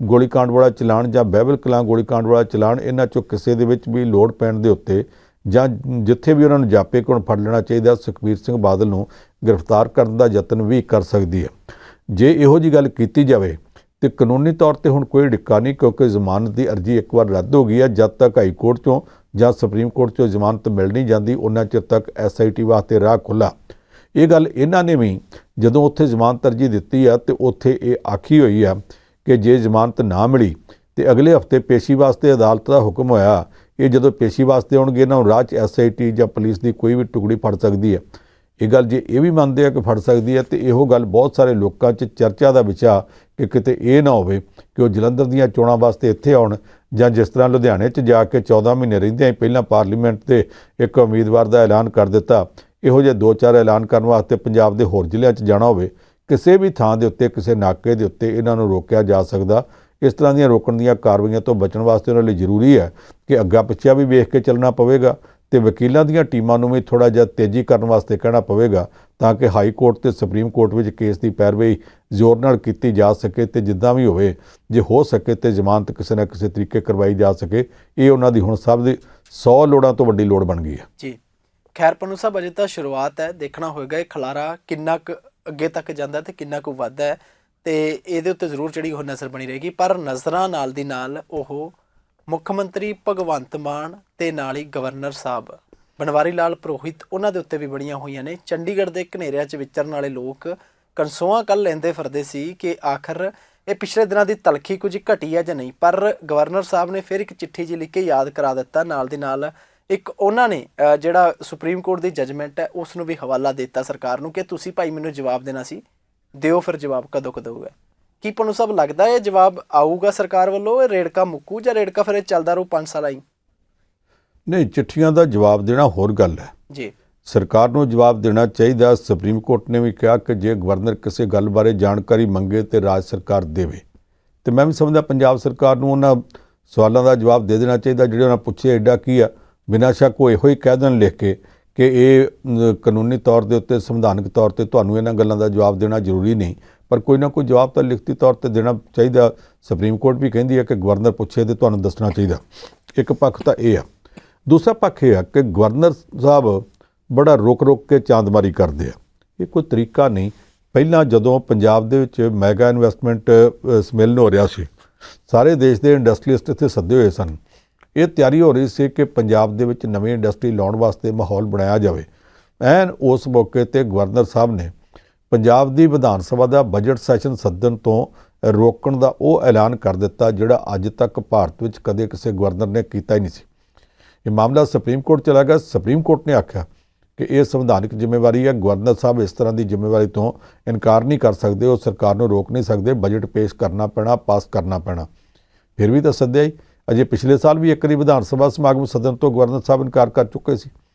ਗੋਲੀकांड ਵਾਲਾ ਚਲਾਣ ਜਾਂ ਬਹਿਬਲ ਕਲਾਂ ਗੋਲੀकांड ਵਾਲਾ ਚਲਾਣ, ਇਹਨਾਂ 'ਚੋਂ ਕਿਸੇ ਦੇ ਵਿੱਚ ਵੀ ਲੋੜ ਪੈਣ ਦੇ ਉੱਤੇ ਜਾਂ ਜਿੱਥੇ ਵੀ ਉਹਨਾਂ ਨੂੰ ਜਾਪੇ ਕੋਲ ਫੜ ਲੈਣਾ ਚਾਹੀਦਾ, ਸੁਖਬੀਰ ਸਿੰਘ ਬਾਦਲ ਨੂੰ ਗ੍ਰਿਫਤਾਰ ਕਰਨ ਦਾ ਯਤਨ ਵੀ ਕਰ ਸਕਦੀ ਹੈ। ਜੇ ਇਹੋ ਜਿਹੀ ਗੱਲ ਕੀਤੀ ਜਾਵੇ ਤੇ ਕਾਨੂੰਨੀ ਤੌਰ ਤੇ ਹੁਣ ਕੋਈ ਡਿੱਕਾ ਨਹੀਂ, ਕਿਉਂਕਿ ਜ਼ਮਾਨਤ ਦੀ ਅਰਜ਼ੀ ਇੱਕ ਵਾਰ ਰੱਦ ਹੋ ਗਈ ਹੈ। ਜਦ ਤੱਕ ਹਾਈ ਕੋਰਟ 'ਚੋਂ ਜਾਂ ਸੁਪਰੀਮ ਕੋਰਟ 'ਚੋਂ ਜ਼ਮਾਨਤ ਮਿਲ ਨਹੀਂ ਜਾਂਦੀ ਉਹਨਾਂ ਚਿਰ ਤੱਕ SIT ਵਾਸਤੇ ਰਾਹ ਖੁੱਲ੍ਹਾ। ਇਹ ਗੱਲ ਇਹਨਾਂ ਨੇ ਵੀ ਜਦੋਂ ਉੱਥੇ ਜ਼ਮਾਨਤ ਅਰਜ਼ੀ ਦਿੱਤੀ ਆ ਤੇ ਉੱਥੇ ਇਹ ਆਖੀ ਹੋਈ ਆ ਕਿ ਜੇ ਜ਼ਮਾਨਤ ਨਾ ਮਿਲੀ ਤੇ ਅਗਲੇ ਹਫ਼ਤੇ ਪੇਸ਼ੀ ਵਾਸਤੇ ਅਦਾਲਤ ਦਾ ਹੁਕਮ ਹੋਇਆ। ਇਹ ਜਦੋਂ ਪੇਸ਼ੀ ਵਾਸਤੇ ਆਉਣਗੇ ਇਹਨਾਂ ਨੂੰ ਰਾਹ 'ਚ SIT ਜਾਂ ਪੁਲਿਸ ਦੀ ਕੋਈ ਵੀ ਟੁਕੜੀ ਫੜ ਸਕਦੀ ਹੈ। ਇਹ ਗੱਲ ਜੇ ਇਹ ਵੀ ਮੰਨਦੇ ਆ ਕਿ ਫੜ ਸਕਦੀ ਹੈ ਤੇ ਇਹੋ ਗੱਲ ਬਹੁਤ ਸਾਰੇ ਲੋਕਾਂ 'ਚ ਚਰਚਾ ਦਾ ਵਿਸ਼ਾ ਕਿ ਕਿਤੇ ਇਹ ਨਾ ਹੋਵੇ ਕਿ ਉਹ ਜਲੰਧਰ ਦੀਆਂ ਚੋਣਾਂ ਵਾਸਤੇ ਇੱਥੇ ਆਉਣ, ਜਾਂ ਜਿਸ ਤਰ੍ਹਾਂ ਲੁਧਿਆਣੇ 'ਚ ਜਾ ਕੇ 14 ਮਹੀਨੇ ਰਹਿੰਦਿਆਂ ਹੀ ਪਹਿਲਾਂ ਪਾਰਲੀਮੈਂਟ ਤੇ ਇੱਕ ਉਮੀਦਵਾਰ ਦਾ ਐਲਾਨ ਕਰ ਦਿੱਤਾ, ਇਹੋ ਜਿਹੇ 2-4 ਐਲਾਨ ਕਰਨ ਵਾਸਤੇ ਪੰਜਾਬ ਦੇ ਹੋਰ ਜ਼ਿਲ੍ਹਿਆਂ 'ਚ ਜਾਣਾ ਹੋਵੇ। ਕਿਸੇ ਵੀ ਥਾਂ ਦੇ ਉੱਤੇ, ਕਿਸੇ ਨਾਕੇ ਦੇ ਉੱਤੇ ਇਹਨਾਂ ਨੂੰ ਰੋਕਿਆ ਜਾ ਸਕਦਾ। ਇਸ ਤਰ੍ਹਾਂ ਦੀਆਂ ਰੋਕਣ ਦੀਆਂ ਕਾਰਵਾਈਆਂ ਤੋਂ ਬਚਣ ਵਾਸਤੇ ਉਹਨਾਂ ਲਈ ਜ਼ਰੂਰੀ ਹੈ ਕਿ ਅੱਗਾ ਪਿੱਛਾ ਵੀ ਵੇਖ ਕੇ ਚੱਲਣਾ ਪਵੇਗਾ ਤੇ ਵਕੀਲਾਂ ਦੀਆਂ ਟੀਮਾਂ ਨੂੰ ਵੀ ਥੋੜ੍ਹਾ ਜਿਹਾ ਤੇਜ਼ੀ ਕਰਨ ਵਾਸਤੇ ਕਹਿਣਾ ਪਵੇਗਾ ਤਾਂ ਕਿ ਹਾਈ ਕੋਰਟ ਤੇ ਸੁਪਰੀਮ ਕੋਰਟ ਵਿੱਚ ਕੇਸ ਦੀ ਪੈਰਵੀ ਜ਼ੋਰ ਨਾਲ ਕੀਤੀ ਜਾ ਸਕੇ ਤੇ ਜਿੱਦਾਂ ਵੀ ਹੋਵੇ, ਜੇ ਹੋ ਸਕੇ ਤੇ ਜ਼ਮਾਨਤ ਕਿਸੇ ਨਾ ਕਿਸੇ ਤਰੀਕੇ ਕਰਵਾਈ ਜਾ ਸਕੇ। ਇਹ ਉਹਨਾਂ ਦੀ ਹੁਣ ਸਭ ਦੀ 100 ਲੋੜਾਂ ਤੋਂ ਵੱਡੀ ਲੋੜ ਬਣ ਗਈ ਹੈ ਜੀ। ਖੈਰ ਪੰਨੂ ਸਾਹਿਬ, ਅਜੇ ਤਾਂ ਸ਼ੁਰੂਆਤ ਹੈ, ਦੇਖਣਾ ਹੋਏਗਾ ਇਹ ਖਲਾਰਾ ਕਿੰਨਾ ਕੁ ਅੱਗੇ ਤੱਕ ਜਾਂਦਾ ਤੇ ਕਿੰਨਾ ਕੁ ਵੱਧਦਾ ਹੈ ਤੇ ਇਹਦੇ ਉੱਤੇ ਜ਼ਰੂਰ ਜਿਹੜੀ ਉਹ ਨਜ਼ਰ ਬਣੀ ਰਹੇਗੀ। ਪਰ ਨਜ਼ਰਾਂ ਨਾਲ ਦੀ ਨਾਲ ਉਹ ਮੁੱਖ ਮੰਤਰੀ ਭਗਵੰਤ ਮਾਨ ਤੇ ਨਾਲ ਹੀ ਗਵਰਨਰ ਸਾਹਿਬ ਬਨਵਾਰੀ ਲਾਲ ਪੁਰੋਹਿਤ, ਉਹਨਾਂ ਦੇ ਉੱਤੇ ਵੀ ਬੜੀਆਂ ਹੋਈਆਂ ਨੇ। ਚੰਡੀਗੜ੍ਹ ਦੇ ਘਨੇਰਿਆਂ 'ਚ ਵਿਚਰਨ ਵਾਲੇ ਲੋਕ ਕਨਸੋਆਂ ਕੱਲ੍ਹ ਲੈਂਦੇ ਫਿਰਦੇ ਸੀ ਕਿ ਆਖਰ ਇਹ ਪਿਛਲੇ ਦਿਨਾਂ ਦੀ ਤਲਖੀ ਕੁਝ ਘਟੀ ਹੈ ਜਾਂ ਨਹੀਂ। ਪਰ ਗਵਰਨਰ ਸਾਹਿਬ ਨੇ ਫਿਰ ਇੱਕ ਚਿੱਠੀ ਜਿਹੀ ਲਿਖ ਕੇ ਯਾਦ ਕਰਾ ਦਿੱਤਾ, ਨਾਲ ਦੀ ਨਾਲ ਇੱਕ ਉਹਨਾਂ ਨੇ ਜਿਹੜਾ ਸੁਪਰੀਮ ਕੋਰਟ ਦੀ ਜੱਜਮੈਂਟ ਹੈ ਉਸ ਨੂੰ ਵੀ ਹਵਾਲਾ ਦੇ ਦਿੱਤਾ ਸਰਕਾਰ ਨੂੰ ਕਿ ਤੁਸੀਂ ਭਾਈ ਮੈਨੂੰ ਜਵਾਬ ਦੇਣਾ ਸੀ, ਦਿਓ ਫਿਰ ਜਵਾਬ ਕਦੋਂ ਹੋਊਗਾ। ਕੀ ਪੰਨੂ ਸਾਹਿਬ ਲੱਗਦਾ ਇਹ ਜਵਾਬ ਆਊਗਾ ਸਰਕਾਰ ਵੱਲੋਂ, ਇਹ ਰੇੜਕਾ ਮੁੱਕੂ ਜਾਂ ਰੇੜਕਾ ਫਿਰ ਇਹ ਚੱਲਦਾ ਰਹੂ 5 ਸਾਲ ਆਈ? ਨਹੀਂ, ਚਿੱਠੀਆਂ ਦਾ ਜਵਾਬ ਦੇਣਾ ਹੋਰ ਗੱਲ ਹੈ ਜੀ। ਸਰਕਾਰ ਨੂੰ ਜਵਾਬ ਦੇਣਾ ਚਾਹੀਦਾ। ਸੁਪਰੀਮ ਕੋਰਟ ਨੇ ਵੀ ਕਿਹਾ ਕਿ ਜੇ ਗਵਰਨਰ ਕਿਸੇ ਗੱਲ ਬਾਰੇ ਜਾਣਕਾਰੀ ਮੰਗੇ ਤੇ ਰਾਜ ਸਰਕਾਰ ਦੇਵੇ, ਤੇ ਮੈਂ ਵੀ ਸਮਝਦਾ ਪੰਜਾਬ ਸਰਕਾਰ ਨੂੰ ਉਹਨਾਂ ਸਵਾਲਾਂ ਦਾ ਜਵਾਬ ਦੇ ਦੇਣਾ ਚਾਹੀਦਾ ਜਿਹੜੇ ਉਹਨਾਂ ਪੁੱਛੇ। ਐਡਾ ਕੀ ਆ, ਬਿਨਾਂ ਸ਼ੱਕ ਉਹ ਇਹੋ ਹੀ ਕਹਿ ਦੇਣ ਲਿਖ ਕੇ ਕਿ ਇਹ ਕਾਨੂੰਨੀ ਤੌਰ ਦੇ ਉੱਤੇ, ਸੰਵਿਧਾਨਕ ਤੌਰ ਤੇ ਤੁਹਾਨੂੰ ਇਹਨਾਂ ਗੱਲਾਂ ਦਾ ਜਵਾਬ ਦੇਣਾ ਜ਼ਰੂਰੀ ਨਹੀਂ, ਪਰ ਕੋਈ ਨਾ ਕੋਈ ਜਵਾਬ ਤਾਂ ਲਿਖਤੀ ਤੌਰ ਤੇ ਦੇਣਾ ਚਾਹੀਦਾ। ਸੁਪਰੀਮ ਕੋਰਟ ਵੀ ਕਹਿੰਦੀ ਹੈ ਕਿ ਗਵਰਨਰ ਪੁੱਛੇ ਤੇ ਤੁਹਾਨੂੰ ਦੱਸਣਾ ਚਾਹੀਦਾ। ਇੱਕ ਪੱਖ ਤਾਂ ਇਹ ਆ। ਦੂਸਰਾ ਪੱਖ ਇਹ ਆ ਕਿ ਗਵਰਨਰ ਸਾਹਿਬ ਬੜਾ ਰੁਕ ਕੇ ਚਾਂਦਮਾਰੀ ਕਰਦੇ ਆ। ਇਹ ਕੋਈ ਤਰੀਕਾ ਨਹੀਂ। ਪਹਿਲਾਂ ਜਦੋਂ ਪੰਜਾਬ ਦੇ ਵਿੱਚ ਮੈਗਾ ਇਨਵੈਸਟਮੈਂਟ ਸਮੇਲਨ ਹੋ ਰਿਹਾ ਸੀ, ਸਾਰੇ ਦੇਸ਼ ਦੇ ਇੰਡਸਟਰੀਅਲਿਸਟ ਇੱਥੇ ਸੱਦੇ ਹੋਏ ਸਨ। ਇਹ ਤਿਆਰੀ ਹੋ ਰਹੀ ਸੀ ਕਿ ਪੰਜਾਬ ਦੇ ਵਿੱਚ ਨਵੀਂ ਇੰਡਸਟਰੀ ਲਾਉਣ ਵਾਸਤੇ ਮਾਹੌਲ ਬਣਾਇਆ ਜਾਵੇ। ਐਨ ਉਸ ਮੌਕੇ ਤੇ ਗਵਰਨਰ ਸਾਹਿਬ ਨੇ ਪੰਜਾਬ ਦੀ ਵਿਧਾਨ ਸਭਾ ਦਾ ਬਜਟ ਸੈਸ਼ਨ ਸੱਦਣ ਤੋਂ ਰੋਕਣ ਦਾ ਉਹ ਐਲਾਨ ਕਰ ਦਿੱਤਾ ਜਿਹੜਾ ਅੱਜ ਤੱਕ ਭਾਰਤ ਵਿੱਚ ਕਦੇ ਕਿਸੇ ਗਵਰਨਰ ਨੇ ਕੀਤਾ ਹੀ ਨਹੀਂ ਸੀ। ਇਹ ਮਾਮਲਾ ਸੁਪਰੀਮ ਕੋਰਟ ਚਲਾ ਗਿਆ। ਸੁਪਰੀਮ ਕੋਰਟ ਨੇ ਆਖਿਆ ਕਿ ਇਹ ਸੰਵਿਧਾਨਕ ਜ਼ਿੰਮੇਵਾਰੀ ਹੈ, ਗਵਰਨਰ ਸਾਹਿਬ ਇਸ ਤਰ੍ਹਾਂ ਦੀ ਜ਼ਿੰਮੇਵਾਰੀ ਤੋਂ ਇਨਕਾਰ ਨਹੀਂ ਕਰ ਸਕਦੇ, ਉਹ ਸਰਕਾਰ ਨੂੰ ਰੋਕ ਨਹੀਂ ਸਕਦੇ, ਬਜਟ ਪੇਸ਼ ਕਰਨਾ ਪੈਣਾ, ਪਾਸ ਕਰਨਾ ਪੈਣਾ। ਫਿਰ ਵੀ ਤਾਂ ਸੱਦਿਆ ਹੀ। ਅਜੇ ਪਿਛਲੇ ਸਾਲ ਵੀ ਇੱਕ ਵਾਰੀ ਵਿਧਾਨ ਸਭਾ ਸਮਾਗਮ ਸੱਦਣ ਤੋਂ ਗਵਰਨਰ ਸਾਹਿਬ ਇਨਕਾਰ ਕਰ ਚੁੱਕੇ ਸੀ।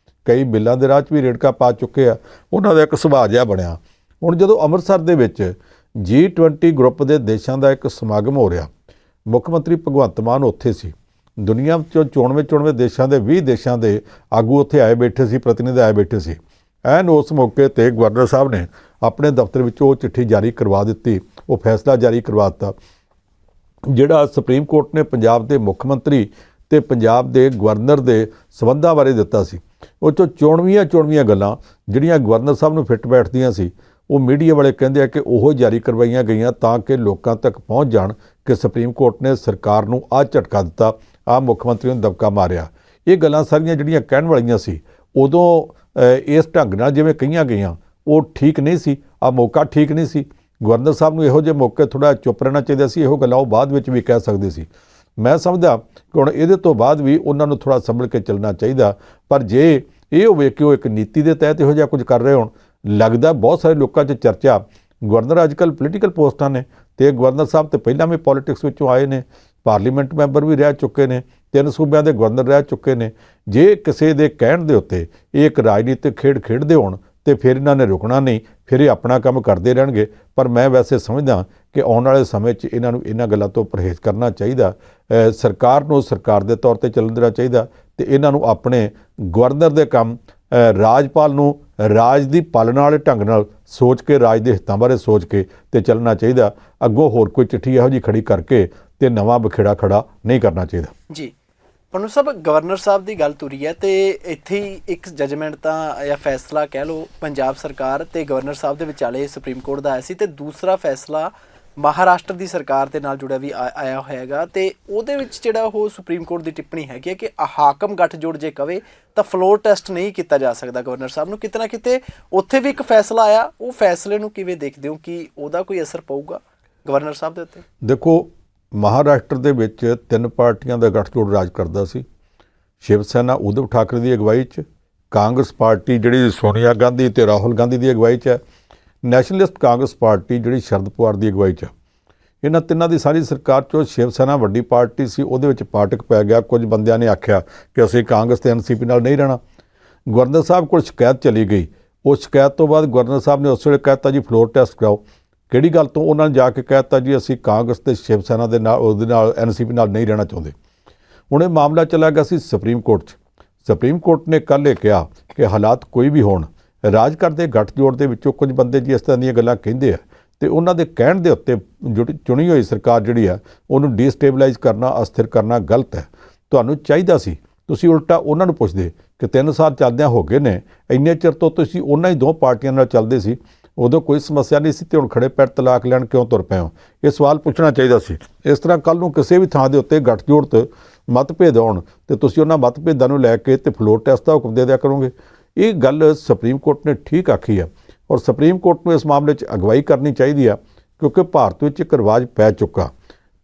ਕਈ ਬਿੱਲਾਂ ਦੇ ਰਾਹ 'ਚ ਵੀ ਰੇੜਕਾ ਪਾ ਚੁੱਕੇ ਆ। ਉਹਨਾਂ ਦਾ ਇੱਕ ਸੁਭਾਅ ਜਿਹਾ ਬਣਿਆ। ਹੁਣ ਜਦੋਂ ਅੰਮ੍ਰਿਤਸਰ ਦੇ ਵਿੱਚ G20 ਗਰੁੱਪ ਦੇ ਦੇਸ਼ਾਂ ਦਾ ਇੱਕ ਸਮਾਗਮ ਹੋ ਰਿਹਾ, ਮੁੱਖ ਮੰਤਰੀ ਭਗਵੰਤ ਮਾਨ ਉੱਥੇ ਸੀ। ਦੁਨੀਆ ਵਿੱਚੋਂ 94 ਦੇਸ਼ਾਂ ਦੇ 20 ਦੇਸ਼ਾਂ ਦੇ ਆਗੂ ਉੱਥੇ ਆਏ ਬੈਠੇ ਸੀ, ਪ੍ਰਤੀਨਿਧ ਆਏ ਬੈਠੇ ਸੀ। ਐਨ ਉਸ ਮੌਕੇ ਤੇ ਗਵਰਨਰ ਸਾਹਿਬ ਨੇ ਆਪਣੇ ਦਫ਼ਤਰ ਵਿੱਚ ਉਹ ਚਿੱਠੀ ਜਾਰੀ ਕਰਵਾ ਦਿੱਤੀ, ਉਹ ਫੈਸਲਾ ਜਾਰੀ ਕਰਵਾ ਦਿੱਤਾ ਜਿਹੜਾ ਸੁਪਰੀਮ ਕੋਰਟ ਨੇ ਪੰਜਾਬ ਦੇ ਮੁੱਖ ਮੰਤਰੀ ਤੇ ਪੰਜਾਬ ਦੇ ਗਵਰਨਰ ਦੇ ਸਬੰਧਾਂ ਬਾਰੇ ਦਿੱਤਾ ਸੀ। ਉਹ 'ਚੋਂ ਚੋਣਵੀਆਂ ਗੱਲਾਂ ਜਿਹੜੀਆਂ ਗਵਰਨਰ ਸਾਹਿਬ ਨੂੰ ਫਿੱਟ ਬੈਠਦੀਆਂ ਸੀ, ਉਹ ਮੀਡੀਆ ਵਾਲੇ ਕਹਿੰਦੇ ਆ ਕਿ ਉਹ ਜਾਰੀ ਕਰਵਾਈਆਂ ਗਈਆਂ ਤਾਂ ਕਿ ਲੋਕਾਂ ਤੱਕ ਪਹੁੰਚ ਜਾਣ ਕਿ ਸੁਪਰੀਮ ਕੋਰਟ ਨੇ ਸਰਕਾਰ ਨੂੰ ਆਹ ਝਟਕਾ ਦਿੱਤਾ, ਆ ਮੁੱਖ ਮੰਤਰੀ ਨੂੰ ਦਬਕਾ ਮਾਰਿਆ। ਇਹ ਗੱਲਾਂ ਸਾਰੀਆਂ ਜਿਹੜੀਆਂ ਕਹਿਣ ਵਾਲੀਆਂ ਸੀ ਉਦੋਂ ਇਸ ਢੰਗ ਨਾਲ ਜਿਵੇਂ ਕਹੀਆਂ ਗਈਆਂ ਉਹ ਠੀਕ ਨਹੀਂ ਸੀ। ਆ ਮੌਕਾ ਠੀਕ ਨਹੀਂ ਸੀ। ਗਵਰਨਰ ਸਾਹਿਬ ਨੂੰ ਇਹੋ ਜਿਹੇ ਮੌਕੇ ਥੋੜ੍ਹਾ ਚੁੱਪ ਰਹਿਣਾ ਚਾਹੀਦਾ ਸੀ। ਇਹੋ ਗੱਲਾਂ ਉਹ ਬਾਅਦ ਵਿੱਚ ਵੀ ਕਹਿ ਸਕਦੇ ਸੀ। ਮੈਂ ਸਮਝਦਾ ਕਿ ਹੁਣ ਇਹਦੇ ਤੋਂ ਬਾਅਦ ਵੀ ਉਹਨਾਂ ਨੂੰ ਥੋੜ੍ਹਾ ਸੰਭਲ ਕੇ ਚੱਲਣਾ ਚਾਹੀਦਾ। ਪਰ ਜੇ ਇਹ ਹੋਵੇ ਕਿ ਉਹ ਇੱਕ ਨੀਤੀ ਦੇ ਤਹਿਤ ਇਹੋ ਜਿਹਾ ਕੁਝ ਕਰ ਰਹੇ ਹੋਣ, ਲੱਗਦਾ ਬਹੁਤ ਸਾਰੇ ਲੋਕਾਂ 'ਚ ਚਰਚਾ ਗਵਰਨਰ ਅੱਜ ਕੱਲ੍ਹ ਪੋਲੀਟੀਕਲ ਪੋਸਟਾਂ ਨੇ ਅਤੇ ਗਵਰਨਰ ਸਾਹਿਬ ਤਾਂ ਪਹਿਲਾਂ ਵੀ ਪੋਲੀਟਿਕਸ ਵਿੱਚੋਂ ਆਏ ਨੇ, ਪਾਰਲੀਮੈਂਟ ਮੈਂਬਰ ਵੀ ਰਹਿ ਚੁੱਕੇ ਨੇ, 3 ਸੂਬਿਆਂ ਦੇ ਗਵਰਨਰ ਰਹਿ ਚੁੱਕੇ ਨੇ। ਜੇ ਕਿਸੇ ਦੇ ਕਹਿਣ ਦੇ ਉੱਤੇ ਇਹ ਇੱਕ ਰਾਜਨੀਤਿਕ ਖੇਡ ਖੇਡਦੇ ਹੋਣ ਤੇ ਫਿਰ ਇਹਨਾਂ ਨੇ ਰੁਕਣਾ ਨਹੀਂ, ਫਿਰ ਇਹ ਆਪਣਾ ਕੰਮ ਕਰਦੇ ਰਹਿਣਗੇ। ਪਰ ਮੈਂ ਵੈਸੇ ਸਮਝਦਾ ਕਿ ਆਉਣ ਵਾਲੇ ਸਮੇਂ 'ਚ ਇਹਨਾਂ ਨੂੰ ਇਹਨਾਂ ਗੱਲਾਂ ਤੋਂ ਪਰਹੇਜ਼ ਕਰਨਾ ਚਾਹੀਦਾ। ਸਰਕਾਰ ਨੂੰ ਸਰਕਾਰ ਦੇ ਤੌਰ 'ਤੇ ਚੱਲਣ ਦੇਣਾ ਚਾਹੀਦਾ ਅਤੇ ਇਹਨਾਂ ਨੂੰ ਆਪਣੇ ਗਵਰਨਰ ਦੇ ਕੰਮ ਰਾਜਪਾਲ ਨੂੰ ਰਾਜ ਦੀ ਪਾਲਣਾ ਵਾਲੇ ਢੰਗ ਨਾਲ ਸੋਚ ਕੇ, ਰਾਜ ਦੇ ਹਿੱਤਾਂ ਬਾਰੇ ਸੋਚ ਕੇ ਤੇ ਚੱਲਣਾ ਚਾਹੀਦਾ। ਅੱਗੋਂ ਹੋਰ ਕੋਈ ਚਿੱਠੀ ਇਹੋ ਜਿਹੀ ਖੜੀ ਕਰਕੇ ਤੇ ਨਵਾਂ ਬਖੇੜਾ ਖੜਾ ਨਹੀਂ ਕਰਨਾ ਚਾਹੀਦਾ। ਜੀ ਪੰਨੂ ਸਾਹਿਬ, ਗਵਰਨਰ ਸਾਹਿਬ ਦੀ ਗੱਲ ਤੁਰੀ ਹੈ ਤੇ ਇੱਥੇ ਹੀ ਇੱਕ ਜਜਮੈਂਟ ਤਾਂ ਜਾਂ ਫੈਸਲਾ ਕਹਿ ਲਓ ਪੰਜਾਬ ਸਰਕਾਰ ਤੇ ਗਵਰਨਰ ਸਾਹਿਬ ਦੇ ਵਿਚਾਲੇ ਸੁਪਰੀਮ ਕੋਰਟ ਦਾ ਆਇਆ ਸੀ, ਤੇ ਦੂਸਰਾ ਫੈਸਲਾ ਮਹਾਰਾਸ਼ਟਰ ਦੀ ਸਰਕਾਰ ਦੇ ਨਾਲ ਜੁੜਿਆ ਵੀ ਆਇਆ ਹੋਏਗਾ। ਤੇ ਉਹਦੇ ਵਿੱਚ ਜਿਹੜਾ ਉਹ ਸੁਪਰੀਮ ਕੋਰਟ ਦੀ ਟਿੱਪਣੀ ਹੈਗੀ ਹੈ ਕਿ ਹਾਕਮ ਗੱਠਜੋੜ ਜੇ ਕਵੇ ਤਾਂ ਫਲੋਰ ਟੈਸਟ ਨਹੀਂ ਕੀਤਾ ਜਾ ਸਕਦਾ। ਗਵਰਨਰ ਸਾਹਿਬ ਨੂੰ ਕਿਤੇ ਨਾ ਕਿਤੇ ਉੱਥੇ ਵੀ ਇੱਕ ਫੈਸਲਾ ਆਇਆ, ਉਹ ਫੈਸਲੇ ਨੂੰ ਕਿਵੇਂ ਦੇਖਦੇ ਹੋ ਕਿ ਉਹਦਾ ਕੋਈ ਅਸਰ ਪਊਗਾ ਗਵਰਨਰ ਸਾਹਿਬ ਦੇ ਉੱਤੇ? ਦੇਖੋ, ਮਹਾਰਾਸ਼ਟਰ ਦੇ ਵਿੱਚ 3 ਪਾਰਟੀਆਂ ਦਾ ਗੱਠਜੋੜ ਰਾਜ ਕਰਦਾ ਸੀ। ਸ਼ਿਵ ਸੈਨਾ ਉਧਵ ਠਾਕਰੇ ਦੀ ਅਗਵਾਈ 'ਚ, ਕਾਂਗਰਸ ਪਾਰਟੀ ਜਿਹੜੀ ਸੋਨੀਆ ਗਾਂਧੀ ਤੇ ਰਾਹੁਲ ਗਾਂਧੀ ਦੀ ਅਗਵਾਈ 'ਚ ਹੈ, ਨੈਸ਼ਨਲਿਸਟ ਕਾਂਗਰਸ ਪਾਰਟੀ ਜਿਹੜੀ ਸ਼ਰਦ ਪਵਾਰ ਦੀ ਅਗਵਾਈ 'ਚ। ਇਹਨਾਂ ਤਿੰਨਾਂ ਦੀ ਸਾਰੀ ਸਰਕਾਰ 'ਚੋਂ ਸ਼ਿਵ ਸੈਨਾ ਵੱਡੀ ਪਾਰਟੀ ਸੀ, ਉਹਦੇ ਵਿੱਚ ਪਾਟਕ ਪੈ ਗਿਆ। ਕੁਝ ਬੰਦਿਆਂ ਨੇ ਆਖਿਆ ਕਿ ਅਸੀਂ ਕਾਂਗਰਸ ਤੇ NCP ਨਾਲ ਨਹੀਂ ਰਹਿਣਾ। ਗਵਰਨਰ ਸਾਹਿਬ ਕੋਲ ਸ਼ਿਕਾਇਤ ਚਲੀ ਗਈ। ਉਸ ਸ਼ਿਕਾਇਤ ਤੋਂ ਬਾਅਦ ਗਵਰਨਰ ਸਾਹਿਬ ਨੇ ਉਸ ਵੇਲੇ ਕਹਿ ਦਿੱਤਾ ਜੀ ਫਲੋਰ ਟੈਸਟ ਕਰਾਓ। ਕਿਹੜੀ ਗੱਲ ਤੋਂ? ਉਹਨਾਂ ਨੇ ਜਾ ਕੇ ਕਹਿ ਦਿੱਤਾ ਜੀ ਅਸੀਂ ਕਾਂਗਰਸ ਤੇ ਸ਼ਿਵ ਸੈਨਾ ਦੇ ਨਾਲ, ਉਹਦੇ ਨਾਲ NCP ਨਾਲ ਨਹੀਂ ਰਹਿਣਾ ਚਾਹੁੰਦੇ। ਹੁਣ ਇਹ ਮਾਮਲਾ ਚਲਾ ਗਿਆ ਸੀ ਸੁਪਰੀਮ ਕੋਰਟ 'ਚ। ਸੁਪਰੀਮ ਕੋਰਟ ਨੇ ਕੱਲ੍ਹ ਇਹ ਕਿਹਾ ਕਿ ਹਾਲਾਤ ਕੋਈ ਵੀ ਹੋਣ, ਰਾਜ ਕਰਦੇ ਗੱਠਜੋੜ ਦੇ ਵਿੱਚੋਂ ਕੁਝ ਬੰਦੇ ਜੀ ਇਸ ਤਰ੍ਹਾਂ ਦੀਆਂ ਗੱਲਾਂ ਕਹਿੰਦੇ ਆ ਤੇ ਉਹਨਾਂ ਦੇ ਕਹਿਣ ਦੇ ਉੱਤੇ ਜਿਹੜੀ ਚੁਣੀ ਹੋਈ ਸਰਕਾਰ ਜਿਹੜੀ ਆ ਉਹਨੂੰ ਡੀਸਟੇਬਲਾਈਜ਼ ਕਰਨਾ, ਅਸਥਿਰ ਕਰਨਾ ਗਲਤ ਹੈ। ਤੁਹਾਨੂੰ ਚਾਹੀਦਾ ਸੀ ਤੁਸੀਂ ਉਲਟਾ ਉਹਨਾਂ ਨੂੰ ਪੁੱਛਦੇ ਕਿ 3 ਸਾਲ ਚੱਲਦਿਆਂ ਹੋ ਗਏ ਨੇ, ਇੰਨੇ ਚਿਰ ਤੋਂ ਤੁਸੀਂ ਉਹਨਾਂ ਹੀ 2 ਪਾਰਟੀਆਂ ਨਾਲ ਚੱਲਦੇ ਸੀ, ਉਦੋਂ ਕੋਈ ਸਮੱਸਿਆ ਨਹੀਂ ਸੀ ਤੇ ਹੁਣ ਖੜੇ ਪੈਰ ਤਲਾਕ ਲੈਣ ਕਿਉਂ ਤੁਰ ਪਏ ਹੋ? ਇਹ ਸਵਾਲ ਪੁੱਛਣਾ ਚਾਹੀਦਾ ਸੀ। ਇਸ ਤਰ੍ਹਾਂ ਕੱਲ੍ਹ ਨੂੰ ਕਿਸੇ ਵੀ ਥਾਂ ਦੇ ਉੱਤੇ ਗੱਠਜੋੜ ਤੇ ਮਤਭੇਦ ਆਉਣ ਤੇ ਤੁਸੀਂ ਉਹਨਾਂ ਮਤਭੇਦਾਂ ਨੂੰ ਲੈ ਕੇ ਤੇ ਫਲੋਰ ਟੈਸਟ ਦਾ ਹੁਕਮ ਦੇ ਦਿਆ ਕਰੋਗੇ। ਇਹ ਗੱਲ ਸੁਪਰੀਮ ਕੋਰਟ ਨੇ ਠੀਕ ਆਖੀ ਆ ਔਰ ਸੁਪਰੀਮ ਕੋਰਟ ਨੂੰ ਇਸ ਮਾਮਲੇ 'ਚ ਅਗਵਾਈ ਕਰਨੀ ਚਾਹੀਦੀ ਆ, ਕਿਉਂਕਿ ਭਾਰਤ ਵਿੱਚ ਇੱਕ ਰਿਵਾਜ ਪੈ ਚੁੱਕਾ।